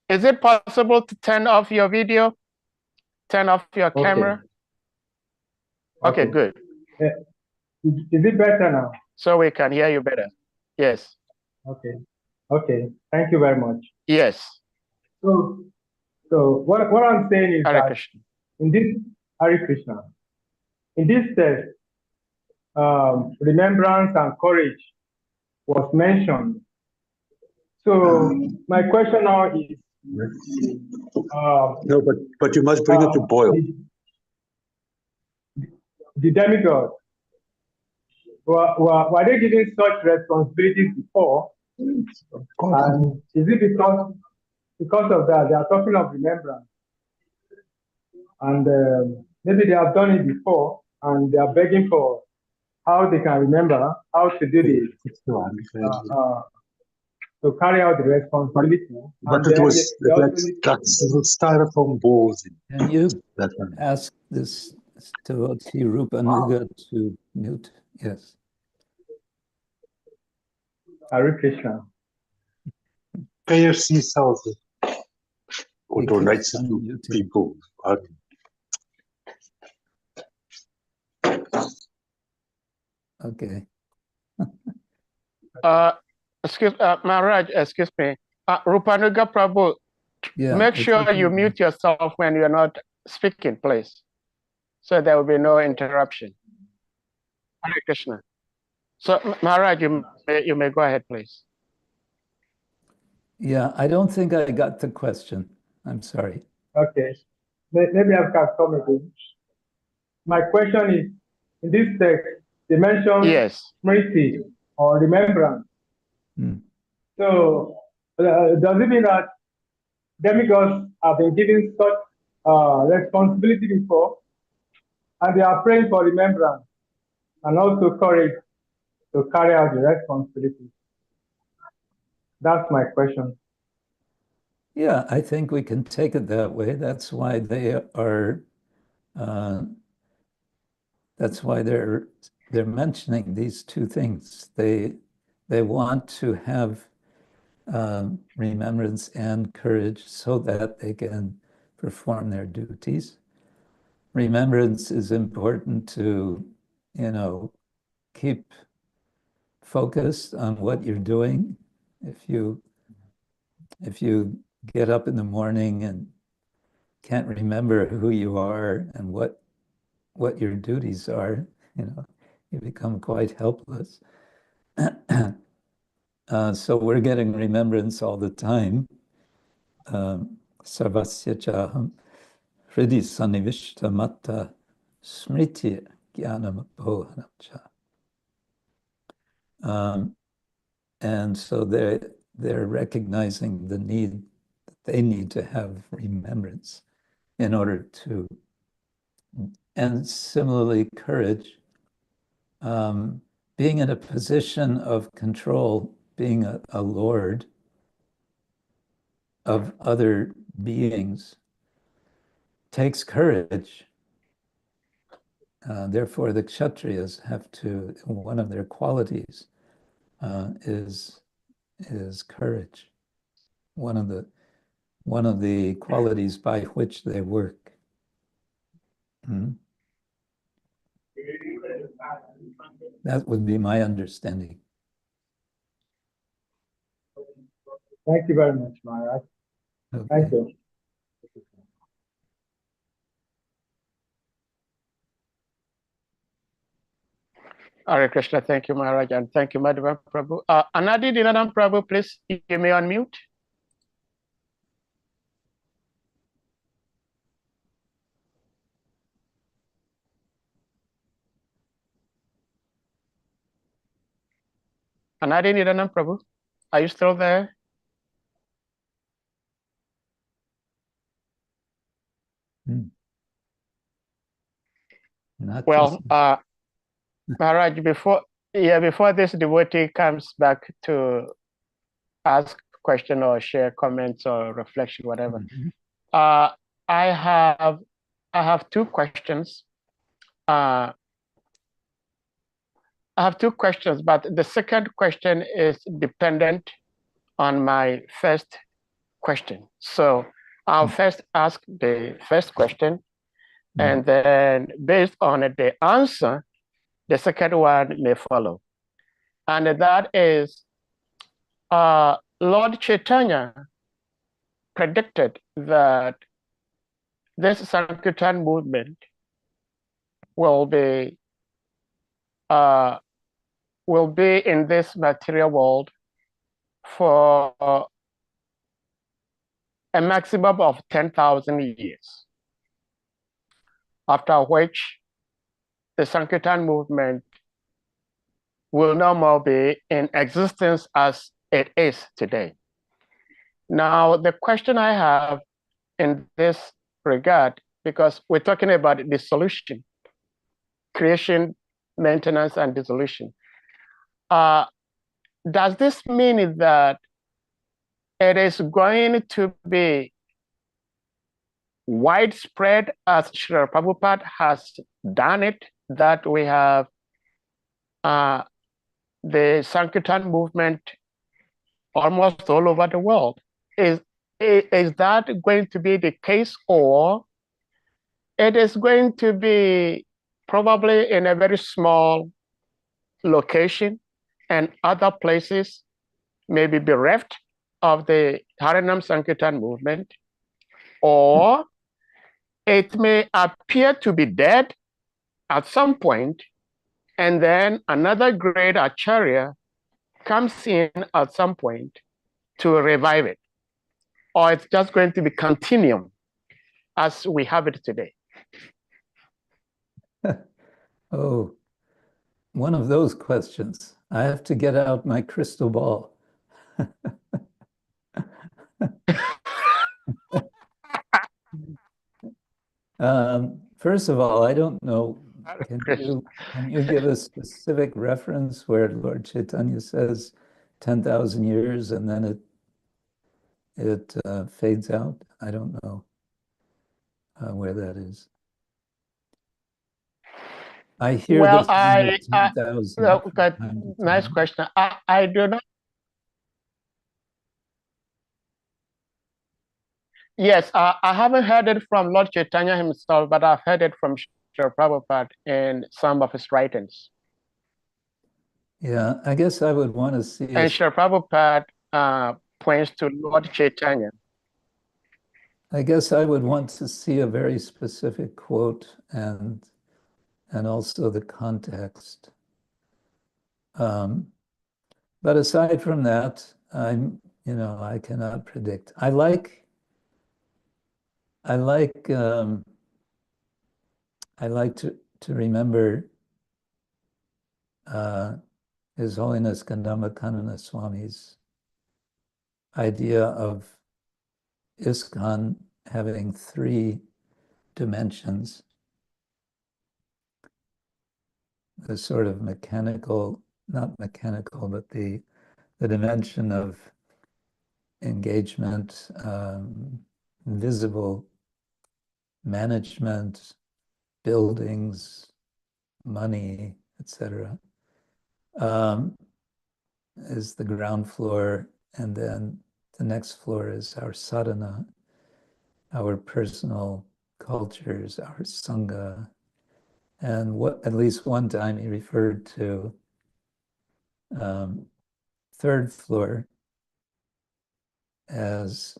Is it possible to turn off your video? Turn off your camera? Okay, good. Is it better now? So we can hear you better. Yes. Okay. Thank you very much. Yes. So what I'm saying is Hare that Krishna. in this Hare Krishna, in this test, remembrance and courage was mentioned. So my question now is, no, but you must bring it to boil. The demigod, were they given such responsibilities before? And is it because of that they are talking of remembrance? And maybe they have done it before and they are begging for how they can remember how to do this, to carry out the responsibility. But it was like styrofoam balls. Can you ask this devotee Rupanuga to mute? Yes. Hare Krishna. KFC sells it or donates it to people. Okay. Maharaj, excuse me. Rupanuga Prabhu, make sure you mute yourself when you're not speaking, please. So there will be no interruption. Hare Krishna. So Maharaj, you may go ahead, please. Yeah, I don't think I got the question. I'm sorry. Okay. Maybe I can come again. My question is, in this text, they mention smriti or remembrance. So does it mean that demigods have been given such responsibility before, and they are praying for remembrance and also courage to carry out the responsibility? That's my question. Yeah, I think we can take it that way. That's why they are. That's why they're mentioning these two things. They want to have remembrance and courage so that they can perform their duties. Remembrance is important to, keep focused on what you're doing. If you get up in the morning and can't remember who you are and what your duties are, you become quite helpless. So we're getting remembrance all the time. Sarvasya chaham hridi sanivishta matta smriti jnanam bohanam cha. And so they're recognizing the need that they need to have remembrance in order to, and similarly courage, being in a position of control, being a lord of other beings takes courage. Therefore, the Kshatriyas have to, one of their qualities is courage. One of the qualities by which they work. That would be my understanding. Thank you very much, Maharaj. Okay. Thank you. Hare Krishna, thank you, Maharaj, and thank you, Madhava Prabhu. Anadi Dinadam Prabhu, please, you may unmute. Anadi Dinadam Prabhu, are you still there? Well, Maharaj, before this devotee comes back to ask question or share comments or reflection, whatever, I have two questions. I have two questions, but the second question is dependent on my first question. So I'll first ask the first question, and then based on the answer, the second one may follow. And that is, Lord Chaitanya predicted that this Sankirtan movement will be in this material world for a maximum of 10,000 years, after which the Sankirtan movement will no more be in existence as it is today. Now, the question I have in this regard, because we're talking about dissolution, creation, maintenance, and dissolution. Does this mean that it is going to be widespread as Srila Prabhupada has done it, that we have the Sankirtan movement almost all over the world? Is that going to be the case, or it is going to be probably in a very small location and other places may be bereft of the Harinam Sankirtan movement, or it may appear to be dead at some point, and then another great Acharya comes in at some point to revive it, or it's just going to be continuum as we have it today? Oh, one of those questions. I have to get out my crystal ball. First of all, I don't know. Can you give a specific reference where Lord Chaitanya says 10,000 years and then it fades out? I don't know where that is. I hear well, this 10,000. Okay, nice question. I do not. Yes, I haven't heard it from Lord Chaitanya himself, but I've heard it from Srila Prabhupada in some of his writings. Yeah, I guess I would want to see. And Srila Prabhupada points to Lord Chaitanya. I guess I would want to see a very specific quote and also the context. But aside from that, I cannot predict. I like to remember His Holiness Gandamakanana Swami's idea of ISKCON having 3 dimensions. The sort of mechanical, not mechanical, but the dimension of engagement, visible management, buildings, money, etc., is the ground floor, and then the next floor is our sadhana, our personal cultures, our sangha. And at least one time he referred to 3rd floor as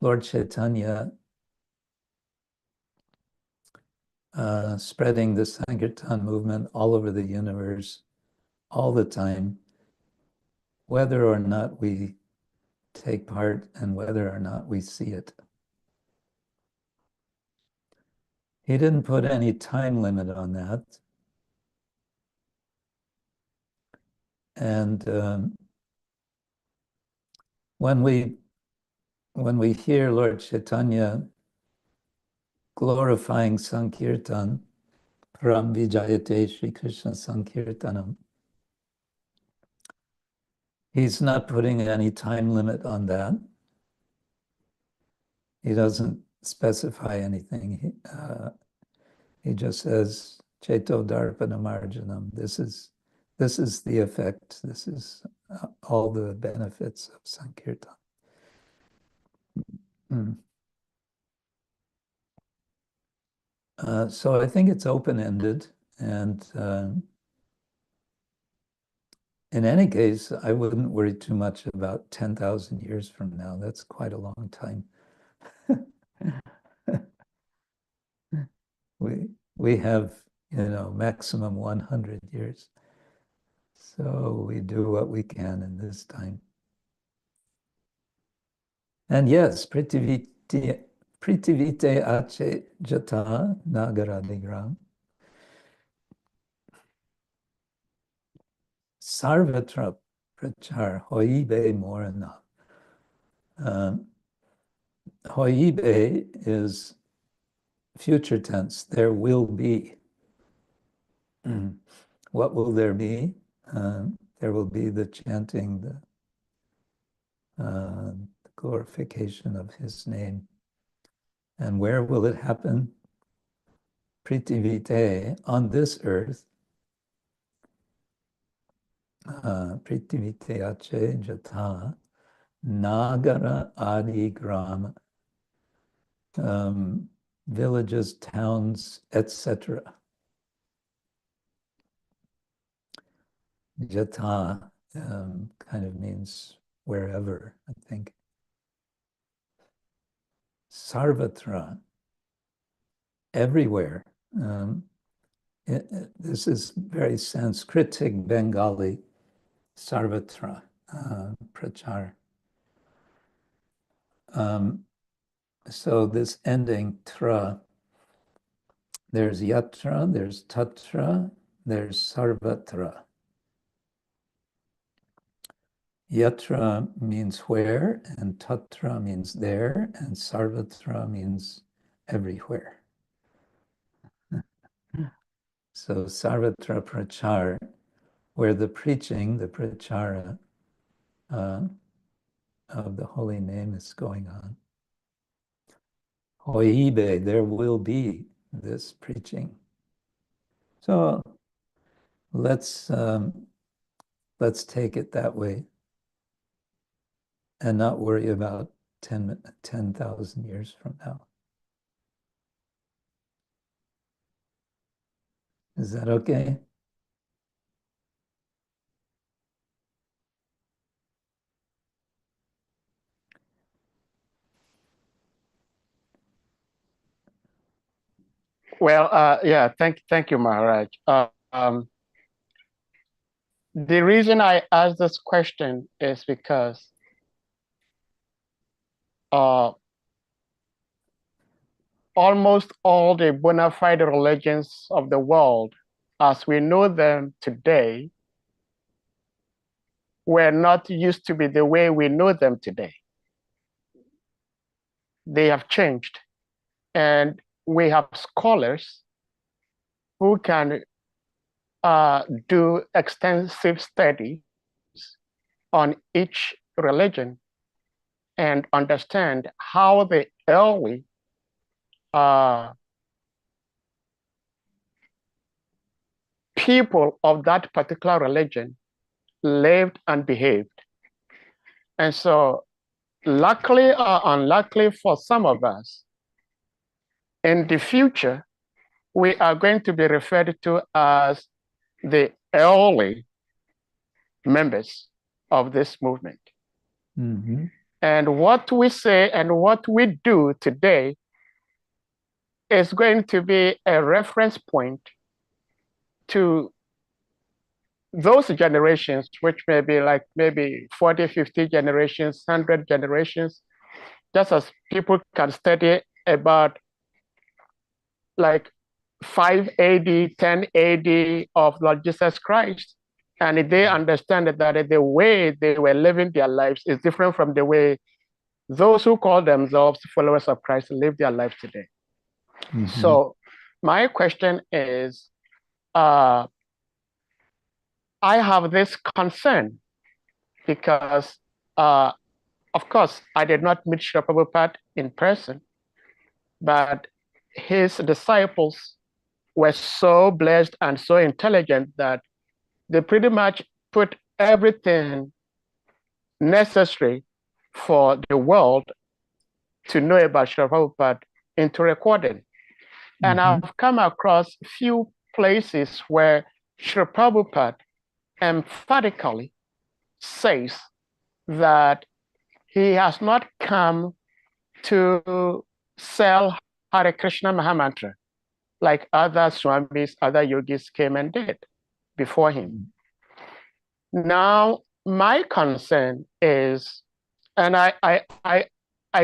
Lord Chaitanya spreading the Sankirtan movement all over the universe, all the time, whether or not we take part and whether or not we see it. He didn't put any time limit on that. And when we hear Lord Chaitanya glorifying Sankirtan, Param Vijayate Sri Krishna Sankirtanam, he's not putting any time limit on that. He doesn't specify anything. He just says, Cheto Darpanamarjanam. This is the effect. This is all the benefits of Sankirtan. So I think it's open-ended, and in any case, I wouldn't worry too much about 10,000 years from now. That's quite a long time. We have, maximum 100 years. So we do what we can in this time. And yes, Pritivite ache jata nagaradigram. Sarvatra prachar hoibe morana. Hoibe is future tense. There will be. What will there be? There will be the chanting, the glorification of his name. And where will it happen? Pritivite, on this earth. Pritivite ache jata, nagara adi grama. Villages, towns, etc. Jata kind of means wherever, I think. Sarvatra, everywhere. This is very Sanskritic Bengali, sarvatra, prachar. So this ending, tra, there's yatra, there's tatra, there's sarvatra. Yatra means where, and tatra means there, and sarvatra means everywhere. So sarvatra prachar, where the preaching, the prachara of the holy name is going on. Hoibe, there will be this preaching. So let's take it that way and not worry about 10,000 years from now. Is that okay? Well, yeah, thank you, Maharaj. The reason I asked this question is because almost all the bona fide religions of the world, as we know them today, were not used to be the way we know them today. They have changed. And we have scholars who can do extensive studies on each religion and understand how the early people of that particular religion lived and behaved. And so, luckily or unluckily for some of us, in the future, we are going to be referred to as the early members of this movement. Mm-hmm. And what we say and what we do today is going to be a reference point to those generations, which may be like maybe 40, 50 generations, 100 generations, just as people can study about like 5 AD, 10 AD of Lord Jesus Christ. And they understand that the way they were living their lives is different from the way those who call themselves followers of Christ live their lives today. Mm-hmm. So my question is, I have this concern because, of course, I did not meet Srila Prabhupada in person, but his disciples were so blessed and so intelligent that they pretty much put everything necessary for the world to know about Srila Prabhupada into recording. Mm-hmm. And I've come across few places where Srila Prabhupada emphatically says that he has not come to sell Hare Krishna Mahamantra like other Swamis, other yogis came and did before him. Now, my concern is, and I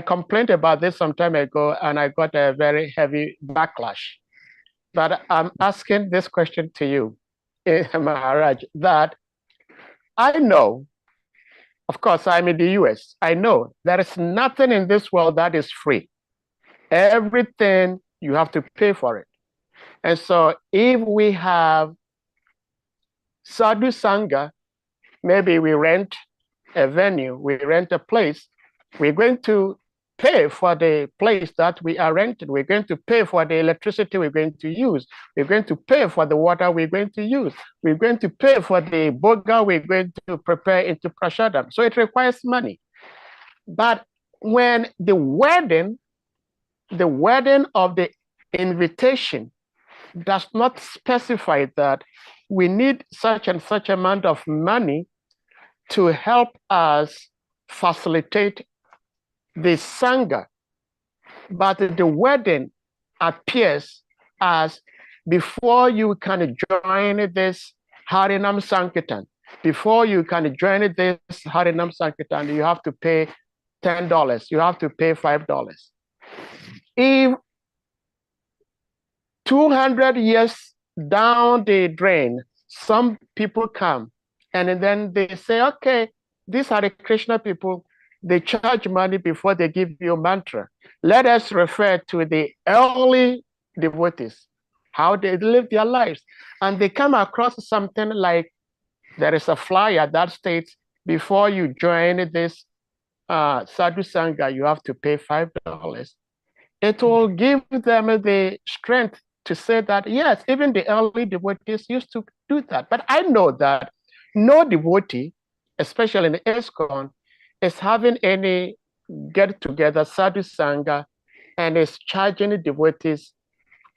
complained about this some time ago, and I got a very heavy backlash. But I'm asking this question to you, Maharaj, that I know, of course, I'm in the US. I know there is nothing in this world that is free. Everything you have to pay for it. And so if we have Sadhu Sangha, maybe we rent a venue, we rent a place, we're going to pay for the place that we are renting. We're going to pay for the electricity we're going to use. We're going to pay for the water we're going to use. We're going to pay for the boga we're going to prepare into prashadam. So it requires money. But when the wedding of the invitation does not specify that we need such and such amount of money to help us facilitate the Sangha, but the wedding appears as before you can join this Harinam Sankirtan, before you can join this Harinam Sankirtan, you have to pay $10, you have to pay $5. If 200 years down the drain, some people come and then they say, okay, these are the Krishna people, they charge money before they give you a mantra. Let us refer to the early devotees, how they live their lives. And they come across something like there is a flyer that states, before you join this Sadhu Sangha, you have to pay $5. It will give them the strength to say that, yes, even the early devotees used to do that. But I know that no devotee, especially in the ISKCON, is having any get-together Sadhu Sangha and is charging the devotees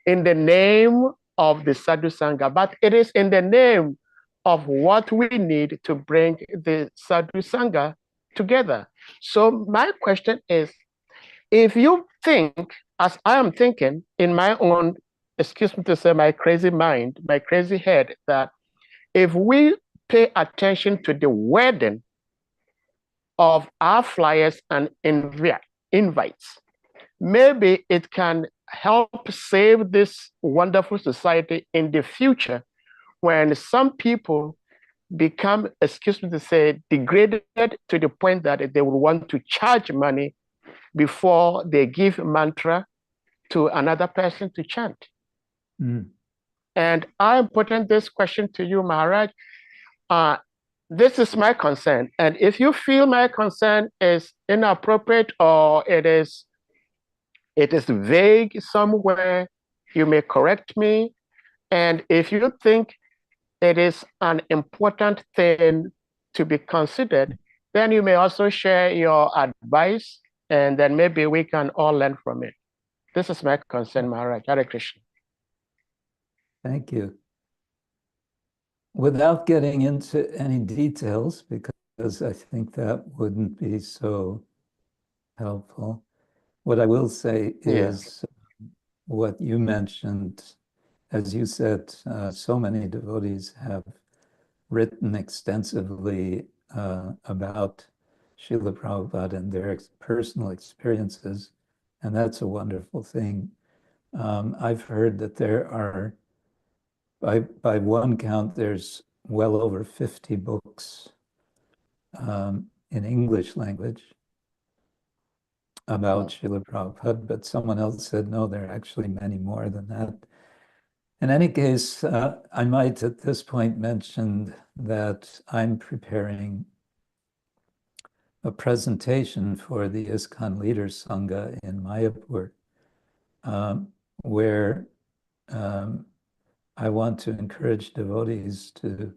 in the name of the Sadhu Sangha, but it is in the name of what we need to bring the Sadhu Sangha together. So my question is, if you think, as I am thinking in my own, excuse me to say, my crazy mind, my crazy head, that if we pay attention to the wording of our flyers and invites, maybe it can help save this wonderful society in the future when some people become, excuse me to say, degraded to the point that they will want to charge money before they give mantra to another person to chant. Mm. And I'm putting this question to you, Maharaj. This is my concern. And if you feel my concern is inappropriate or it is vague somewhere, you may correct me. And if you think it is an important thing to be considered, then you may also share your advice, and then maybe we can all learn from it. This is my concern, Maharaj. Hare Krishna. Thank you. Without getting into any details, because I think that wouldn't be so helpful, what I will say is what you mentioned. As you said, so many devotees have written extensively about Srila Prabhupada and their personal experiences, and that's a wonderful thing. I've heard that there are, by one count, there's well over 50 books in English language about Srila Prabhupada, but someone else said, no, there are actually many more than that. In any case, I might at this point mention that I'm preparing a presentation for the ISKCON Leaders Sangha in Mayapur, where I want to encourage devotees to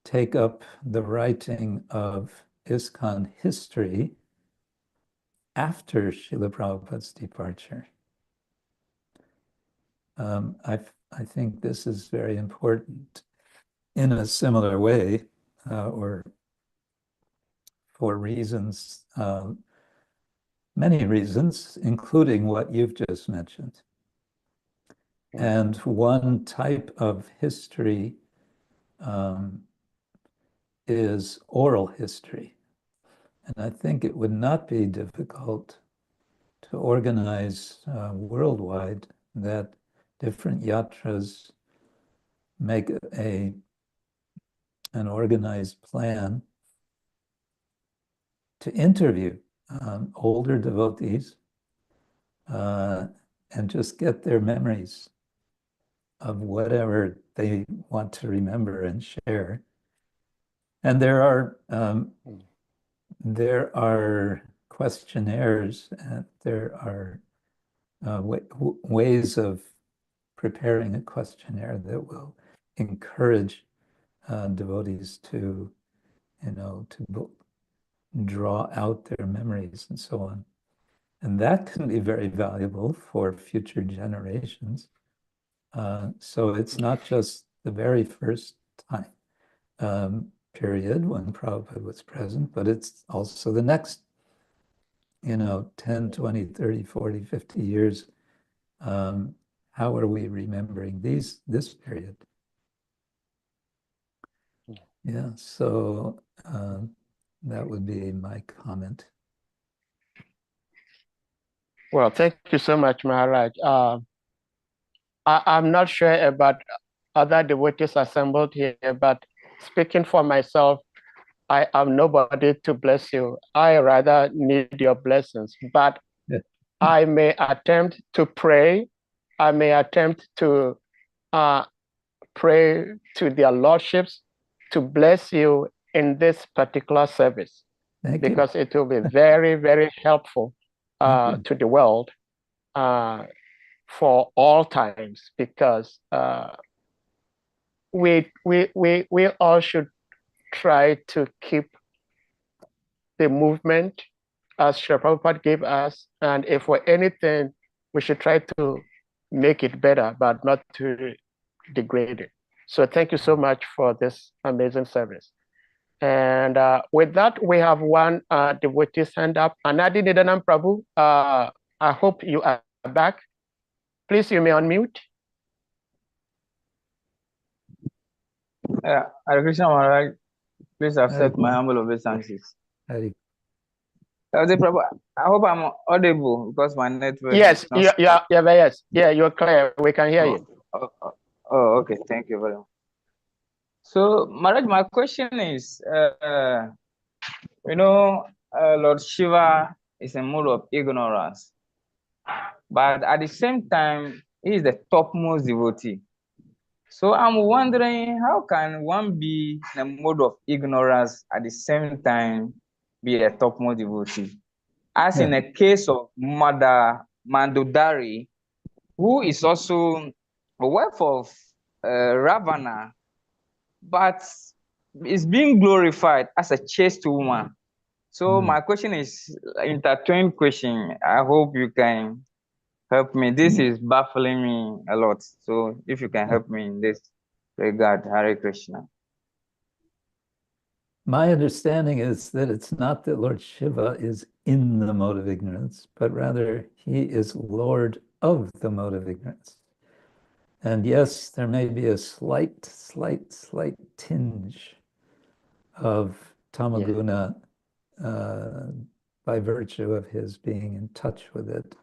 take up the writing of ISKCON history after Srila Prabhupada's departure. I think this is very important in a similar way, or for reasons, many reasons, including what you've just mentioned. And one type of history is oral history. And I think it would not be difficult to organize worldwide that different yatras make a an organized plan to interview older devotees and just get their memories of whatever they want to remember and share. And there are questionnaires, and there are ways of preparing a questionnaire that will encourage devotees to, to draw out their memories and so on. And that can be very valuable for future generations. So it's not just the very first time period when Prabhupada was present, but it's also the next, 10, 20, 30, 40, 50 years. How are we remembering this period? Yeah, so that would be my comment. Well, thank you so much, Maharaj. I'm not sure about other devotees assembled here, but speaking for myself, I am nobody to bless you. I rather need your blessings, but Yeah. I may attempt to pray. I may attempt to pray to their lordships to bless you in this particular service. Thank because you. it will be very, very helpful Thank to the world for all times, because we all should try to keep the movement as Srila Prabhupada gave us, and if for anything, we should try to make it better, but not to degrade it. So thank you so much for this amazing service. And with that, we have one devotee hand up. Anadi Nidanam Prabhu, I hope you are back. Please, you may unmute. Hare Krishna Maharaj, please accept Hare my humble obeisances. Hare. Prabhu, I hope I'm audible because my network Yes, is not. yes, yeah, you're clear. We can hear you. Okay, thank you very much. So, Maharaj, my question is, Lord Shiva is a mode of ignorance, but at the same time, he is the topmost devotee. So I'm wondering, how can one be in a mode of ignorance at the same time be a topmost devotee? As in a case of Mother Mandodari, who is also a wife of Ravana, but is being glorified as a chaste woman. So my question is intertwined question. I hope you can help me. This is baffling me a lot. So if you can help me in this regard, Hare Krishna. My understanding is that it's not that Lord Shiva is in the mode of ignorance, but rather he is Lord of the mode of ignorance. And yes, there may be a slight tinge of tamaguna by virtue of his being in touch with it.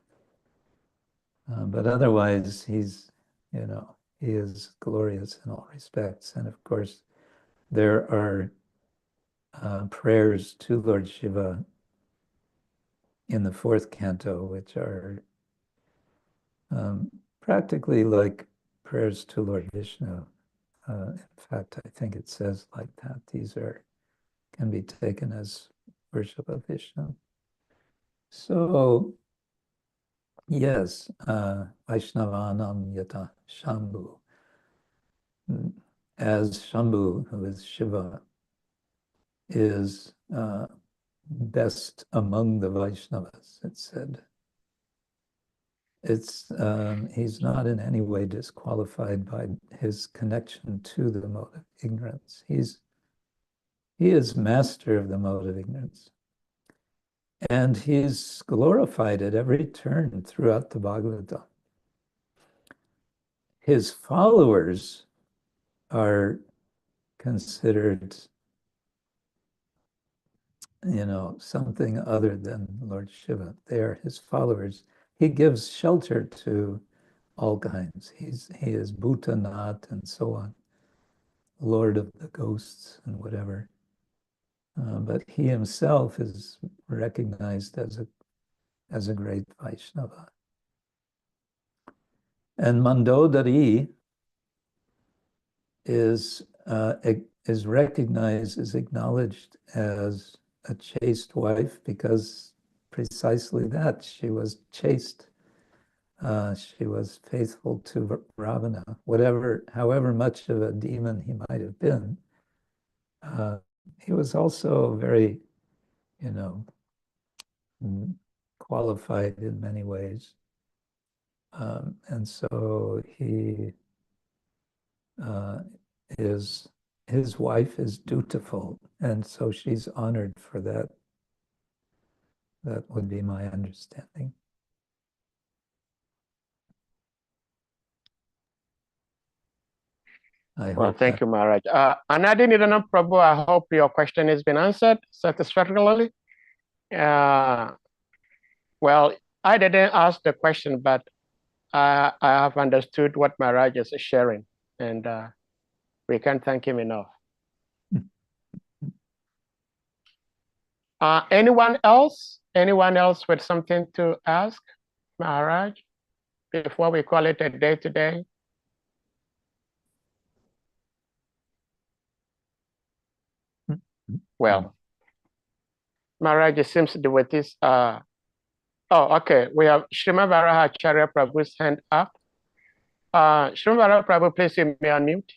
But otherwise, he is glorious in all respects. And of course, there are prayers to Lord Shiva in the fourth canto, which are practically like prayers to Lord Vishnu. In fact, I think it says like that. These can be taken as worship of Vishnu. So, yes, Vaishnavanam Yata Shambhu. As Shambhu, who is Shiva, is best among the Vaishnavas, it said. He's not in any way disqualified by his connection to the mode of ignorance. He is master of the mode of ignorance. And he's glorified at every turn throughout the Bhagavatam. His followers are considered, something other than Lord Shiva. They are his followers. He gives shelter to all kinds. He is Bhutanath and so on. Lord of the Ghosts and whatever. But he himself is recognized as a great Vaishnava. And Mandodari is recognized, is acknowledged as a chaste wife because precisely that, she was chaste. She was faithful to Ravana, however much of a demon he might have been. He was also very, qualified in many ways. And so his wife is dutiful, and so she's honored for that. That would be my understanding. Well, thank you, Maharaj. Anadi Nidanam Prabhu, I hope your question has been answered satisfactorily. Well, I didn't ask the question, but I have understood what Maharaj is sharing, and we can't thank him enough. Anyone else? Anyone else with something to ask Maharaj before we call it a day today? Well, Maharaj, it seems the devotees oh, okay. We have Srimad Varahacharya Prabhu's hand up. Srimad Varaha Prabhu, please you may unmute.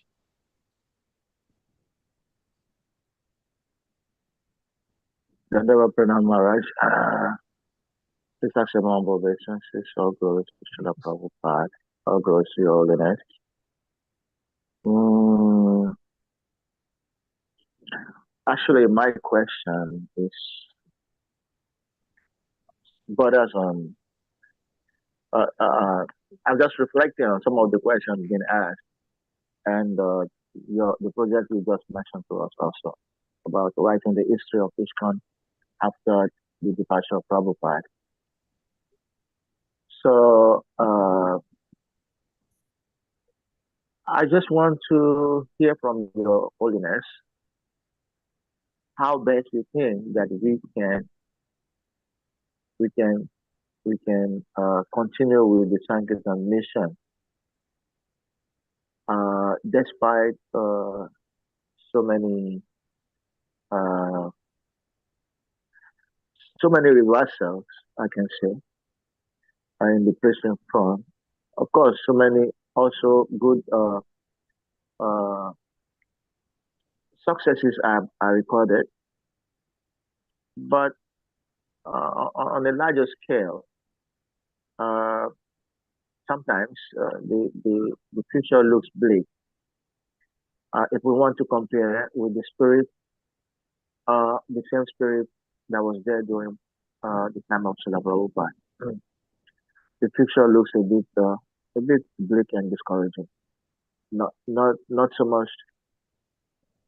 Dandava Pranam Maharaj. This is actually my humble obeisances. All glory to Srila Prabhupada. All glory to your holiness. Actually, my question is borders on. I'm just reflecting on some of the questions being asked, and the project you just mentioned to us also about writing the history of ISKCON after the departure of Prabhupada. So I just want to hear from your holiness how best you think that we can continue with the Sankirtan mission despite so many reversals, I can say, in the present front. Of course, so many also good successes are recorded, but on a larger scale, sometimes the future looks bleak. If we want to compare with the spirit, the same spirit that was there during the time of Srila Prabhupada, the future looks a bit bleak and discouraging. Not so much,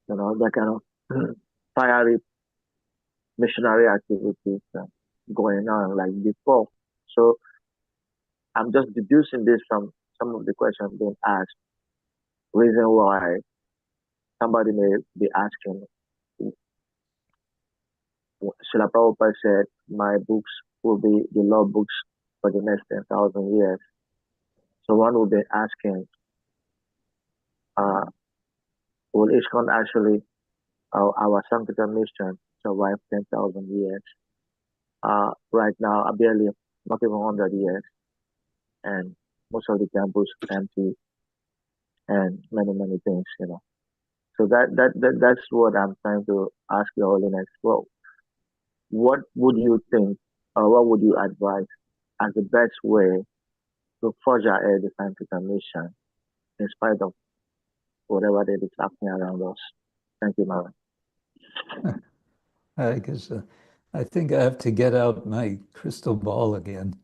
that kind of fiery missionary activities going on like before. So I'm just deducing this from some of the questions being asked. Reason why somebody may be asking, Srila Prabhupada said, my books will be the law books for the next 10,000 years. So one will be asking, will ISKCON actually, our Sankirtan mission, survive 10,000 years? Right now, barely, not even 100 years. And most of the temples empty and many things, So that's what I'm trying to ask Your Holiness. Well, what would you think, or what would you advise as the best way to forge ahead the Sankirtan mission in spite of whatever that is happening around us? Thank you, Maharaj. Because I think I have to get out my crystal ball again.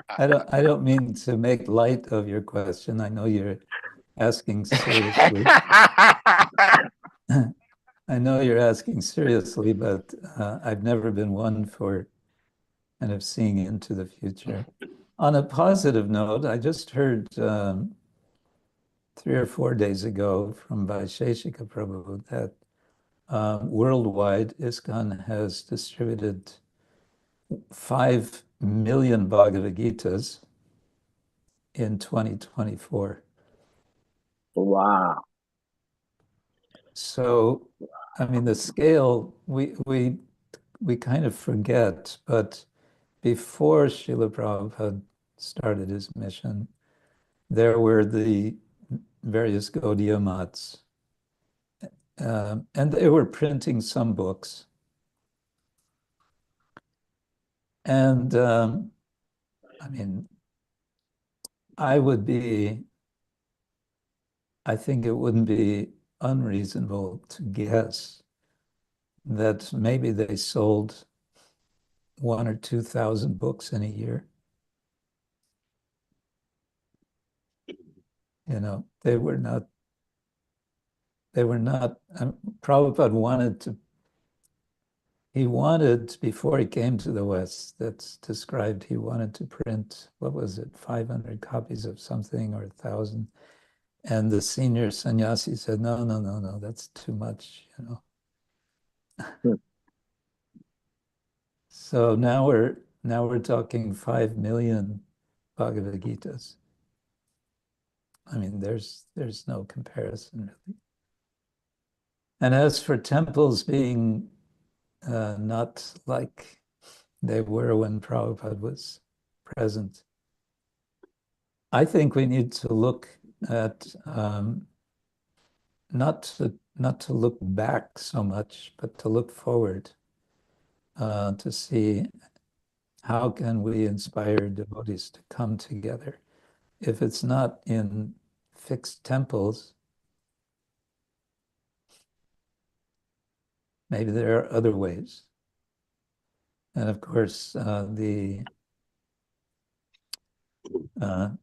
I don't mean to make light of your question. I know you're asking seriously. I know you're asking seriously, but I've never been one for kind of seeing into the future. On a positive note, I just heard 3 or 4 days ago from Vaisheshika Prabhu that worldwide ISKCON has distributed 5 million Bhagavad Gitas in 2024. Wow. So, I mean, the scale, we kind of forget, but before Srila Prabhupada started his mission, there were the various Gaudiya Mats, and they were printing some books. And I mean, I think it wouldn't be unreasonable to guess that maybe they sold 1,000 or 2,000 books in a year. You know, they were not, Prabhupada wanted, before he came to the West, that's described, he wanted to print, what was it, 500 copies of something or 1,000. And the senior sannyasi said, no, that's too much, you know. Hmm. So now we're talking 5 million Bhagavad Gitas. I mean, there's no comparison really. And as for temples being not like they were when Prabhupada was present, I think we need to look at not to look back so much, but to look forward to see how can we inspire devotees to come together. If it's not in fixed temples, maybe there are other ways. And of course,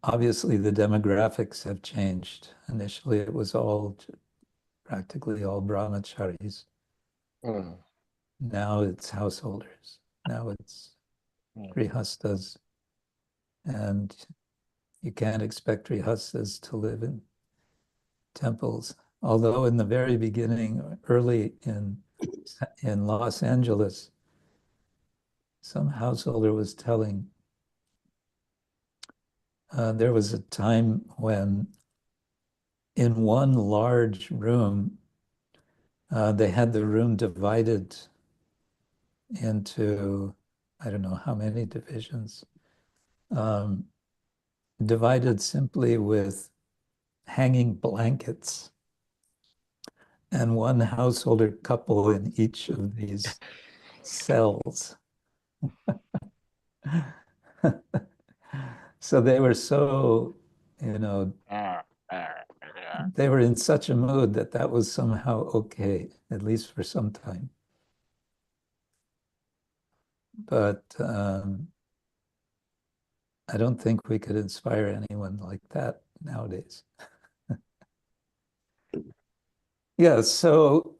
obviously the demographics have changed. Initially, it was practically all brahmacharis. Mm. Now it's householders. Now it's grihastas. And you can't expect grihastas to live in temples. Although in the very beginning, early in Los Angeles, some householder was telling, there was a time when in one large room, they had the room divided into, I don't know how many divisions, divided simply with hanging blankets, and one householder couple in each of these cells. So they were so, you know, they were in such a mood that was somehow okay, at least for some time. But I don't think we could inspire anyone like that nowadays. Yeah, so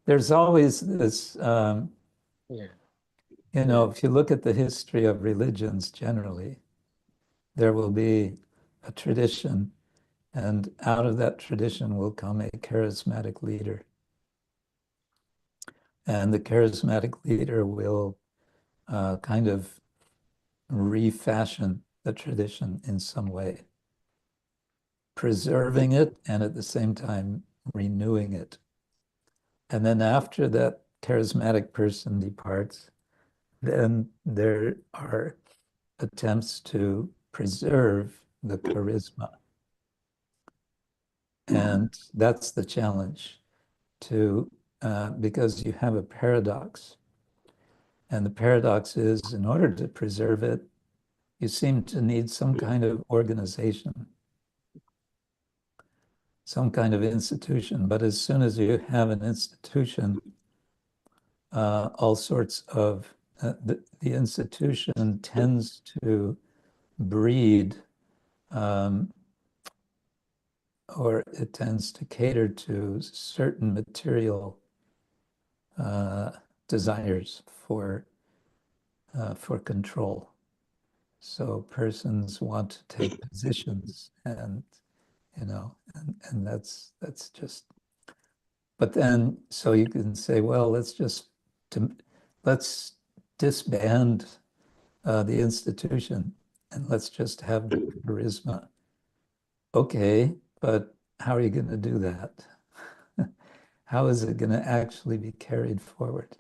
there's always this, you know, if you look at the history of religions generally, there will be a tradition, and out of that tradition will come a charismatic leader. And the charismatic leader will kind of refashion the tradition in some way, preserving it and at the same time renewing it. And then after that charismatic person departs, then there are attempts to preserve the charisma. And that's the challenge, because you have a paradox. And the paradox is, in order to preserve it, you seem to need some kind of organization, some kind of institution. But as soon as you have an institution, all sorts of, the institution tends to breed, or it tends to cater to certain material desires for control. So persons want to take positions and you know, and that's just, but then, so you can say, well, let's disband the institution and let's just have the charisma. Okay, but how are you going to do that? How is it going to actually be carried forward?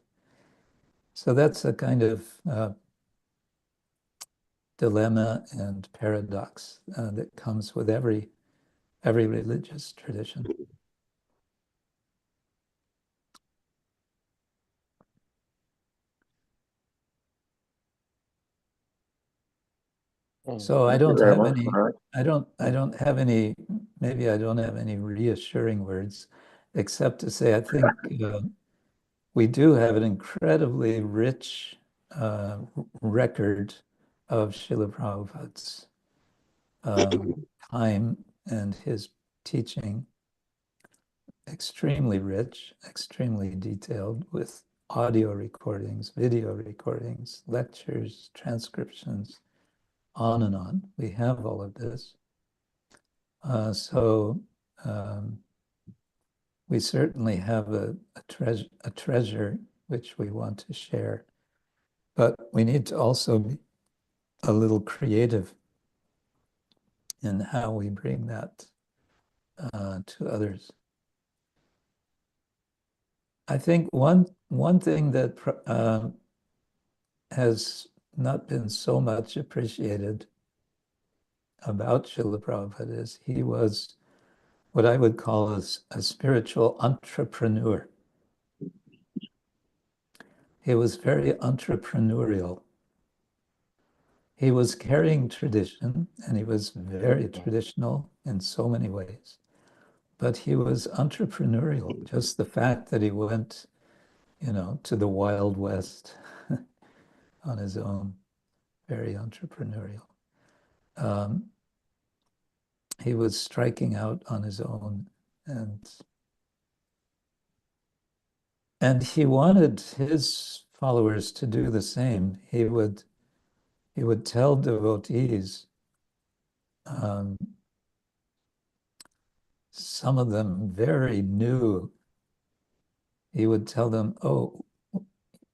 So that's a kind of dilemma and paradox that comes with every religious tradition. So I don't have any, I don't have any, maybe I don't have any reassuring words, except to say I think we do have an incredibly rich record of Srila Prabhupada's time and his teaching, extremely rich, extremely detailed, with audio recordings, video recordings, lectures, transcriptions, on and on. We have all of this. So we certainly have a treasure which we want to share, but we need to also be a little creative in how we bring that to others. I think one thing that has not been so much appreciated about Srila Prabhupada is he was what I would call a spiritual entrepreneur. He was very entrepreneurial. He was carrying tradition, and he was very traditional in so many ways. But he was entrepreneurial. Just the fact that he went, to the Wild West on his own, very entrepreneurial. He was striking out on his own, and he wanted his followers to do the same. He would tell devotees, some of them very new, he would tell them, oh,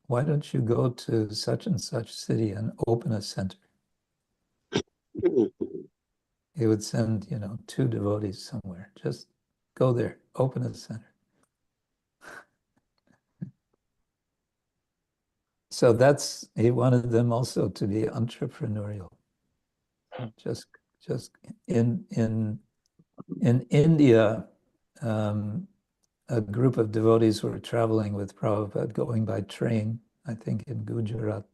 why don't you go to such and such city and open a center? He would send, 2 devotees somewhere, just go there, open a center. So he wanted them also to be entrepreneurial. Just in India, a group of devotees were traveling with Prabhupada, going by train, I think in Gujarat,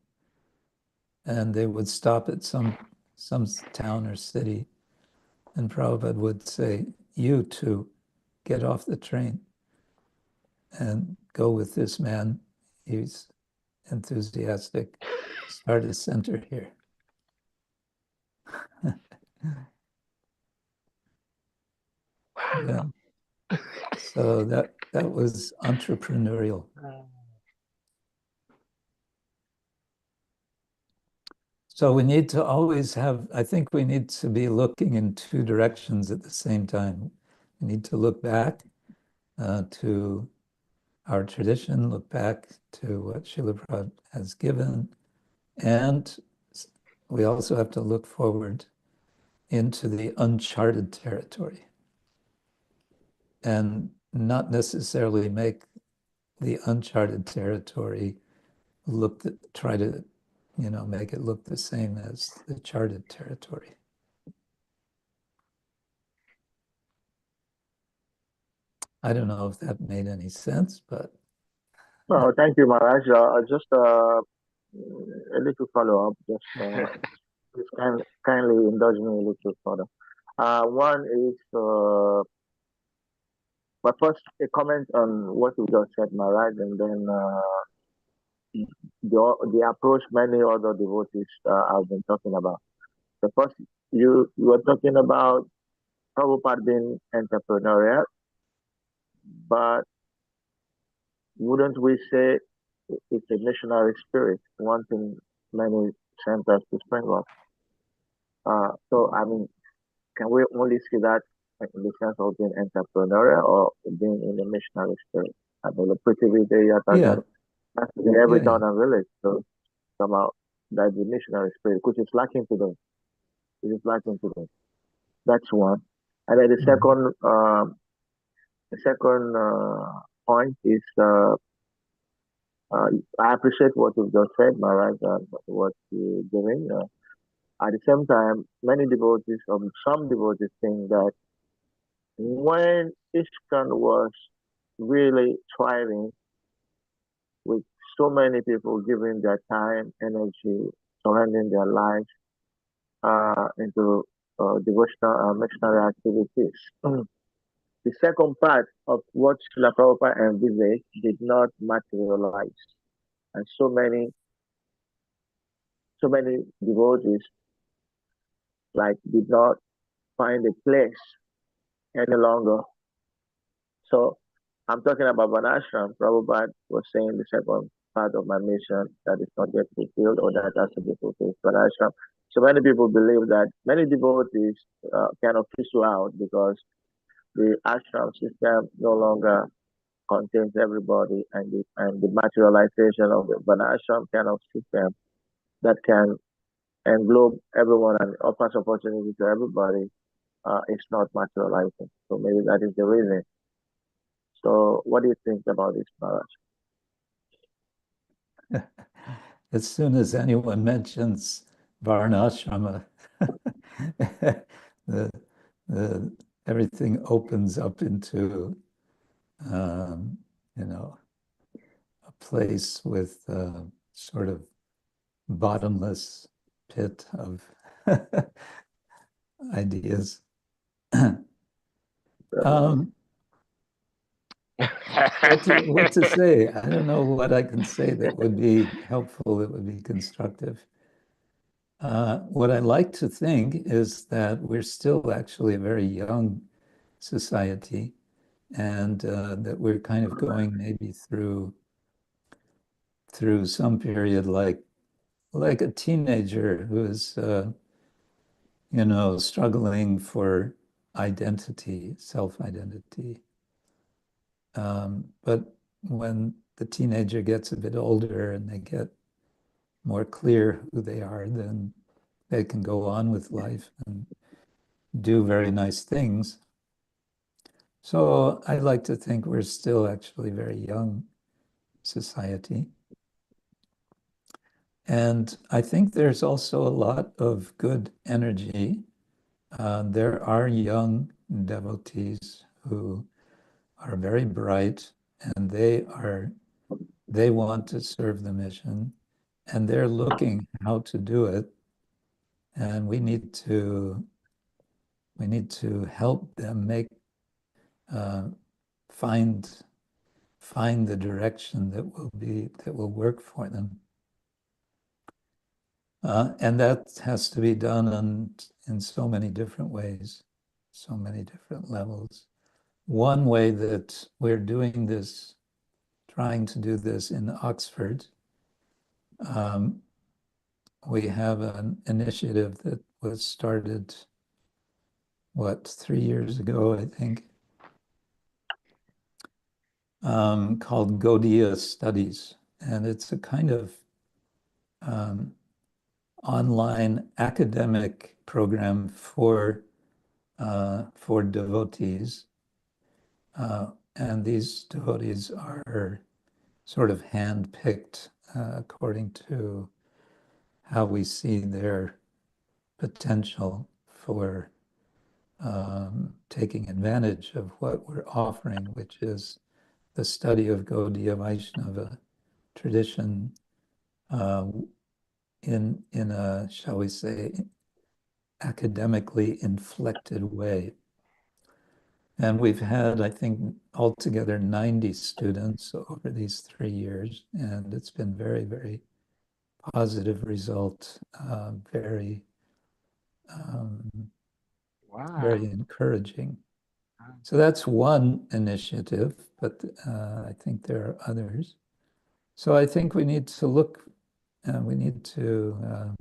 and they would stop at some town or city, and Prabhupada would say, you two, get off the train and go with this man. He's enthusiastic. Start a center here. Yeah. So that was entrepreneurial. So we need to always I think we need to be looking in 2 directions at the same time. We need to look back to our tradition, look back to what Srila Prabhupada has given, and we also have to look forward into the uncharted territory and not necessarily make the uncharted territory try to make it look the same as the charted territory. I don't know if that made any sense, but... Oh, thank you, Maharaj. Just a little follow-up. Just kindly indulge me a little further. One is, but first a comment on what you just said, Maharaj, and then the approach many other devotees have been talking about. The first, you were talking about Prabhupada being entrepreneurial, but wouldn't we say it's a missionary spirit, wanting many centers to spring up? So, I mean, can we only see that in the sense of being entrepreneurial or being in the missionary spirit. I believe Prithvi Yeah, that's in every yeah, town and village. So somehow that's the missionary spirit, which is lacking today. It is lacking today. That's one. And then the second point is I appreciate what you've just said, Maharaj, and what you're doing. At the same time, many devotees, some devotees think that when ISKCON was really thriving with so many people giving their time, energy, surrendering their lives into devotional and missionary activities. The second part of what Srila Prabhupada envisaged did not materialize. And so many devotees did not find a place any longer. So I'm talking about Vanashram. Prabhupada was saying the second part of my mission that is not yet fulfilled or that has to be fulfilled. Vanashram. So many people believe that many devotees kind of fizzle out because the ashram system no longer contains everybody, and the materialization of the Vanashram kind of system that can englobe everyone and offers opportunity to everybody is not materializing. So maybe that is the reason. So what do you think about this, Maharaj? As soon as anyone mentions Varnashrama, everything opens up into, a place with sort of bottomless pit of ideas. What to say? I don't know what I can say that would be helpful, that would be constructive. What I like to think is that we're still actually a very young society, and that we're kind of going maybe through some period like a teenager who's struggling for identity, self-identity. But when the teenager gets a bit older and they get more clear who they are, then they can go on with life and do very nice things. So I like to think we're still actually a very young society. And I think there's also a lot of good energy. There are young devotees who are very bright, and they want to serve the mission, and they're looking how to do it. And we need to help them find the direction that will work for them. And that has to be done in so many different ways, so many different levels. One way that we're doing this, trying to do this in Oxford, we have an initiative that was started, 3 years ago, I think, called Gaudiya Studies. And it's a kind of online academic program for devotees. And these devotees are sort of handpicked according to how we see their potential for taking advantage of what we're offering, which is the study of Gaudiya Vaishnava tradition in a, shall we say, academically inflected way. And we've had, I think, altogether 90 students over these 3 years, and it's been very, very positive result, very very encouraging. So that's one initiative, but I think there are others. So I think we need to look, we need to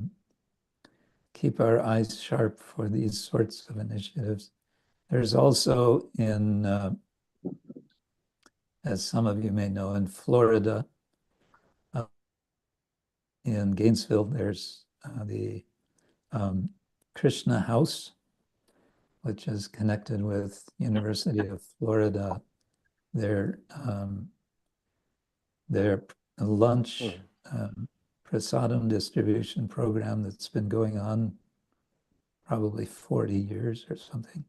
keep our eyes sharp for these sorts of initiatives. There's also in, as some of you may know, in Florida, in Gainesville, there's the KRISHNA House, which is connected with University of Florida. Their lunch prasadam distribution program that's been going on probably 40 years or something.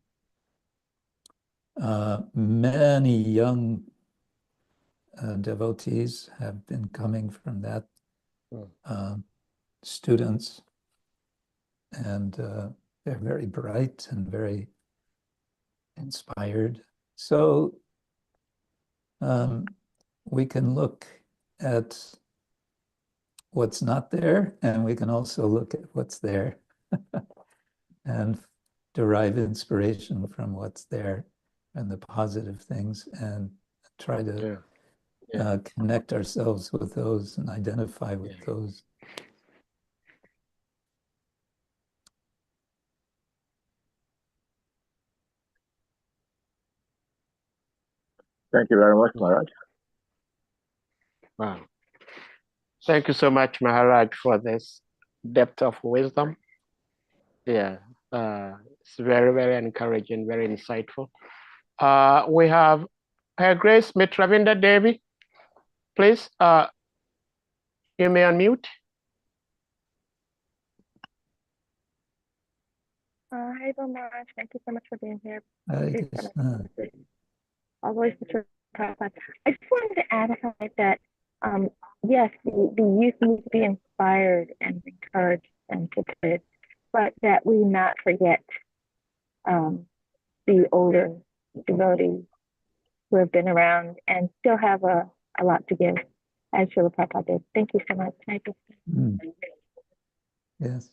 Many young devotees have been coming from that, students, and they're very bright and very inspired. So we can look at what's not there, and we can also look at what's there and derive inspiration from what's there and the positive things, and try to connect ourselves with those and identify with those. Thank you very much, Maharaj. Wow. Thank you so much, Maharaj, for this depth of wisdom. Yeah, it's very, very encouraging, very insightful. We have Her Grace Mitravinda Devi. Please, you may unmute. Hi, Maharaj. Thank you so much for being here. Always I just wanted to add a comment that, yes, the youth need to be inspired and encouraged and supported, but that we not forget the older devotees who have been around and still have a lot to give, as Srila Prabhupada did. Thank you so much. Yes.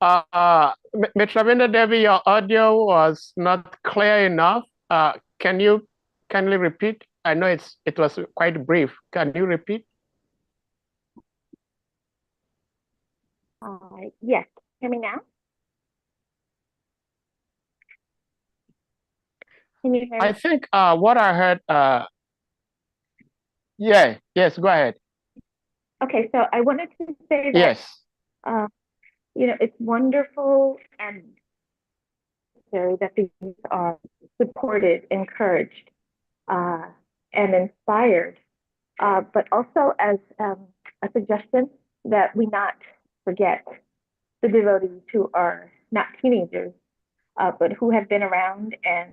Mitravinda Devi, your audio was not clear enough. Can you kindly repeat? I know it was quite brief. Can you repeat? Yes. Hear me now? Can you hear me? I think what I heard, yes, go ahead. Okay, so I wanted to say that, yes, it's wonderful and necessary that the youth are supported, encouraged, and inspired, but also as a suggestion that we not forget the devotees who are not teenagers, but who have been around and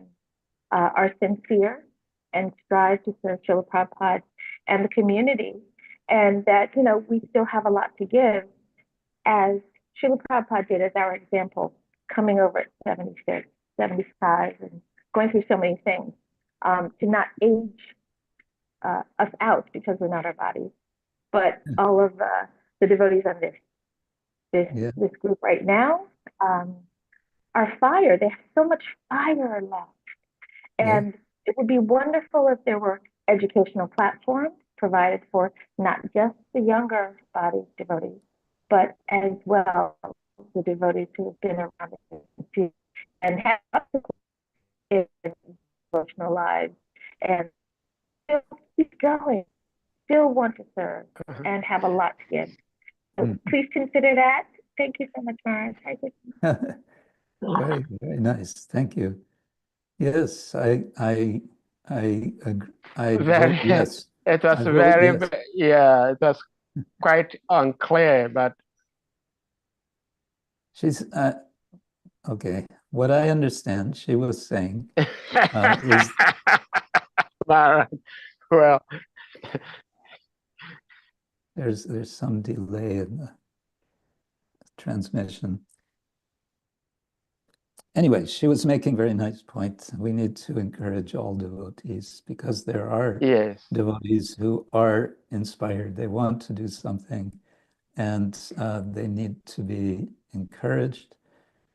are sincere and strive to serve Srila Prabhupada and the community, and that, we still have a lot to give, as Srila Prabhupada did as our example, coming over at 76, 75, and going through so many things, to not age us out because we're not our bodies, but all of the devotees on this group right now are fire. They have so much fire left. And it would be wonderful if there were educational platforms provided for not just the younger body devotees, but as well the devotees who have been around and have in devotional lives and still keep going, still want to serve and have a lot to give. So please consider that. Thank you so much, Maharaj. Very, very nice. Thank you. Yes, I vote yes. It was very, it was quite unclear, but she's okay. What I understand she was saying is well, there's some delay in the transmission. Anyway, she was making a very nice point. We need to encourage all devotees because there are devotees who are inspired. They want to do something, and they need to be encouraged.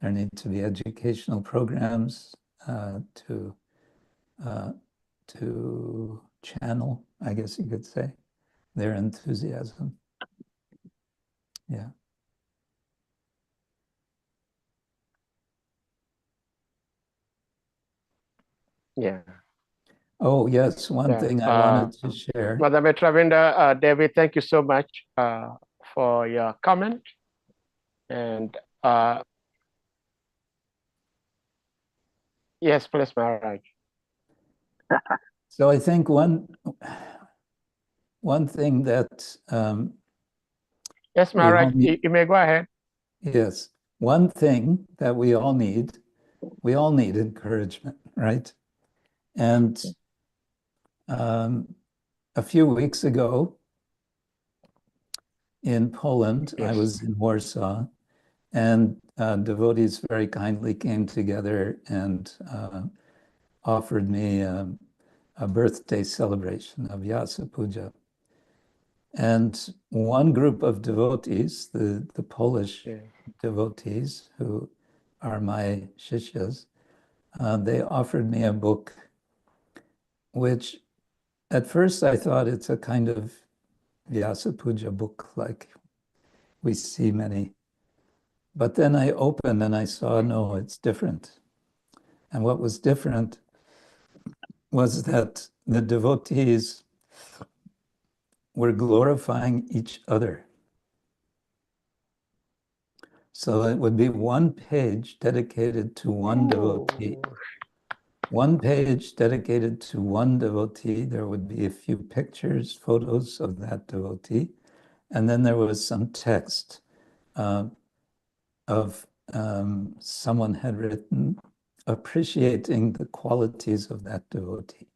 There need to be educational programs to channel, I guess you could say, their enthusiasm. Yeah. Yeah. Oh, yes. One thing I wanted to share. Madam Travinda, David, thank you so much for your comment. And yes, please, Maharaj. So I think one thing that yes, Maharaj, you may go ahead. Yes, one thing that we all need encouragement, right? And a few weeks ago in Poland, Yes. I was in Warsaw, and devotees very kindly came together and offered me a birthday celebration of Vyasa Puja. And one group of devotees, the Polish devotees who are my shishyas, they offered me a book, which at first I thought it's a kind of Vyasa Puja book like we see many. But then I opened and I saw, no, it's different. And what was different was that the devotees were glorifying each other. So it would be one page dedicated to one devotee. One page dedicated to one devotee. There would be a few pictures, photos of that devotee. And then there was some text of someone had written appreciating the qualities of that devotee.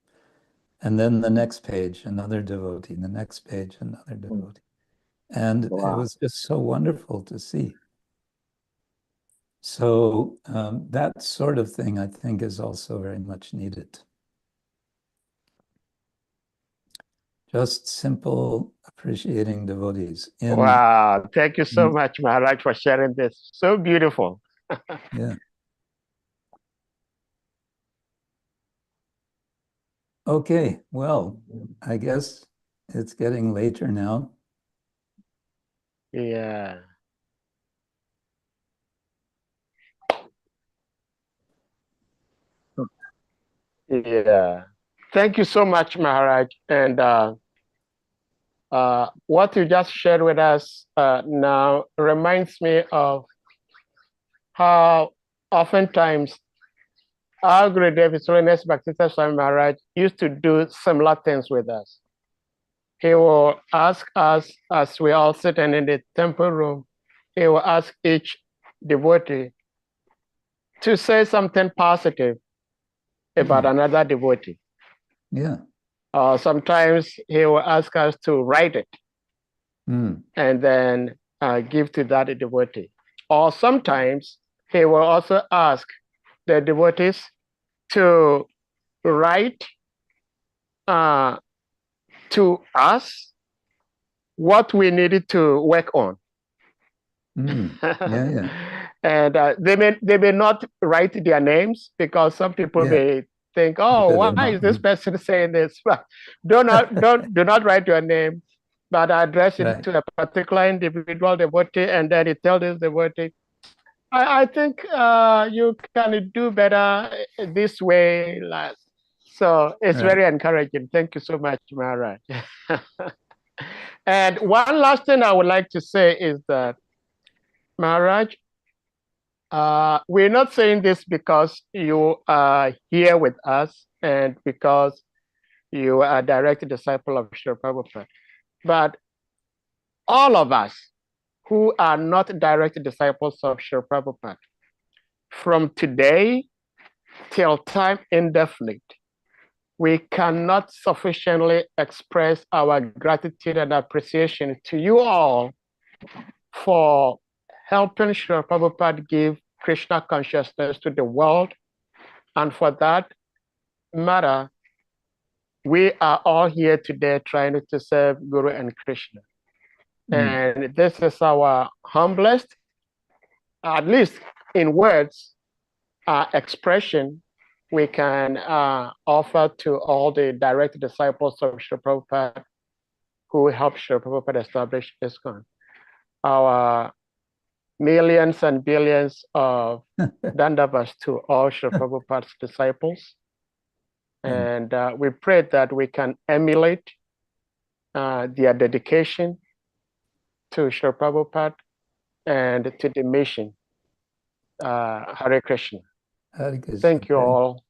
And then the next page, another devotee, the next page, another devotee. And it was just so wonderful to see. So that sort of thing, I think, is also very much needed. Just simple appreciating devotees. Wow, thank you so much, Maharaj, for sharing this. So beautiful. Yeah. Okay, well, I guess it's getting later now. Yeah. Yeah. Thank you so much, Maharaj. And what you just shared with us now reminds me of how oftentimes our Gurudev, His Holiness Bhaktisiddhanta Swami Maharaj, used to do similar things with us. He will ask us, as we all sit in the temple room, he will ask each devotee to say something positive about another devotee. Yeah. Sometimes he will ask us to write it and then give to that devotee. Or sometimes he will also ask the devotees to write to us what we needed to work on. Yeah. And they may not write their names because some people may think, oh, why is this person saying this? But do not write your name, but address it to a particular individual devotee, and then you tell this devotee, I think you can do better this way. So it's very encouraging. Thank you so much, Maharaj. And one last thing I would like to say is that, Maharaj, we're not saying this because you are here with us and because you are a direct disciple of Srila Prabhupada, but all of us who are not direct disciples of Srila Prabhupada, from today till time indefinite, we cannot sufficiently express our gratitude and appreciation to you all for helping Srila Prabhupada give Krishna consciousness to the world. And for that matter, we are all here today trying to serve Guru and Krishna. And this is our humblest, at least in words, expression we can offer to all the direct disciples of Srila Prabhupada who helped Srila Prabhupada establish ISKCON. Our millions and billions of dandavas to all Srila Prabhupada's disciples. And we pray that we can emulate their dedication to Srila Prabhupada and to the mission. Hare Krishna. Hare Krishna. Thank you all.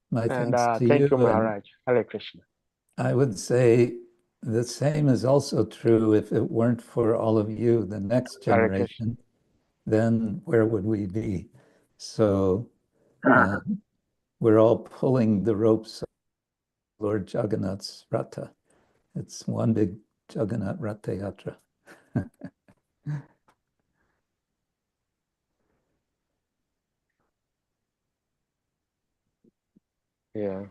My And thanks to thank you. you, Maharaj. Hare Krishna. I would say the same is also true if it weren't for all of you, the next generation, then where would we be? So we're all pulling the ropes of Lord Jagannath's Ratha. It's one big Jagannath Ratha Yatra. Yeah.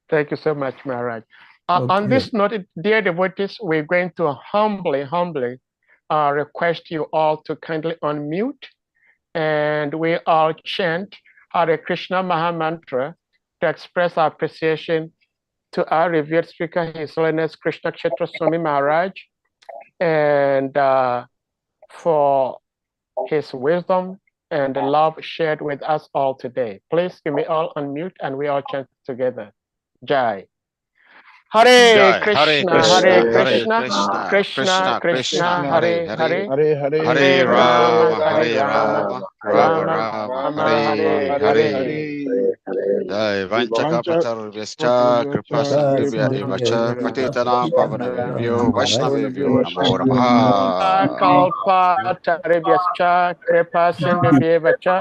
Thank you so much, Maharaj. Okay. On this note, dear devotees, we're going to humbly request you all to kindly unmute, and we all chant Hare Krishna Maha Mantra to express our appreciation to our revered speaker, His Holiness Krishna KSETRA SWAMI Maharaj, and for his wisdom and the love shared with us all today. Please give me all unmute and we all chant together. Jai. Hare Krishna, Hare Krishna, Krishna Krishna, Hare Hare, Hare Rama, Hare Rama, Rama Rama, Hare Hare. Jai Vanchakapatarvyascha Kripasindhubhya evacha Patitanam Pavanabhyo Vaishnavibhyo Namo Namaha. Kalpatarvyascha Kripasindhubhya evacha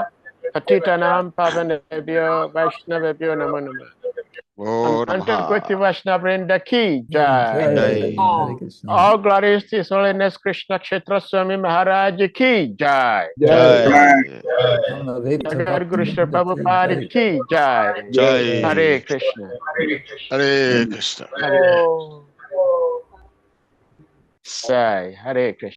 Patitanam Pavanabhyo Vaishnavibhyo Namo Namaha. Unwanted Goti Vaishnavrinda ki Jai. All glories to His Holiness Krishna KSETRA SWAMI Maharaj ki Jai. Jagat Guru Srila Prabhupada ki Jai. Hare Krishna. Hare Krishna. Jai. Hare Krishna.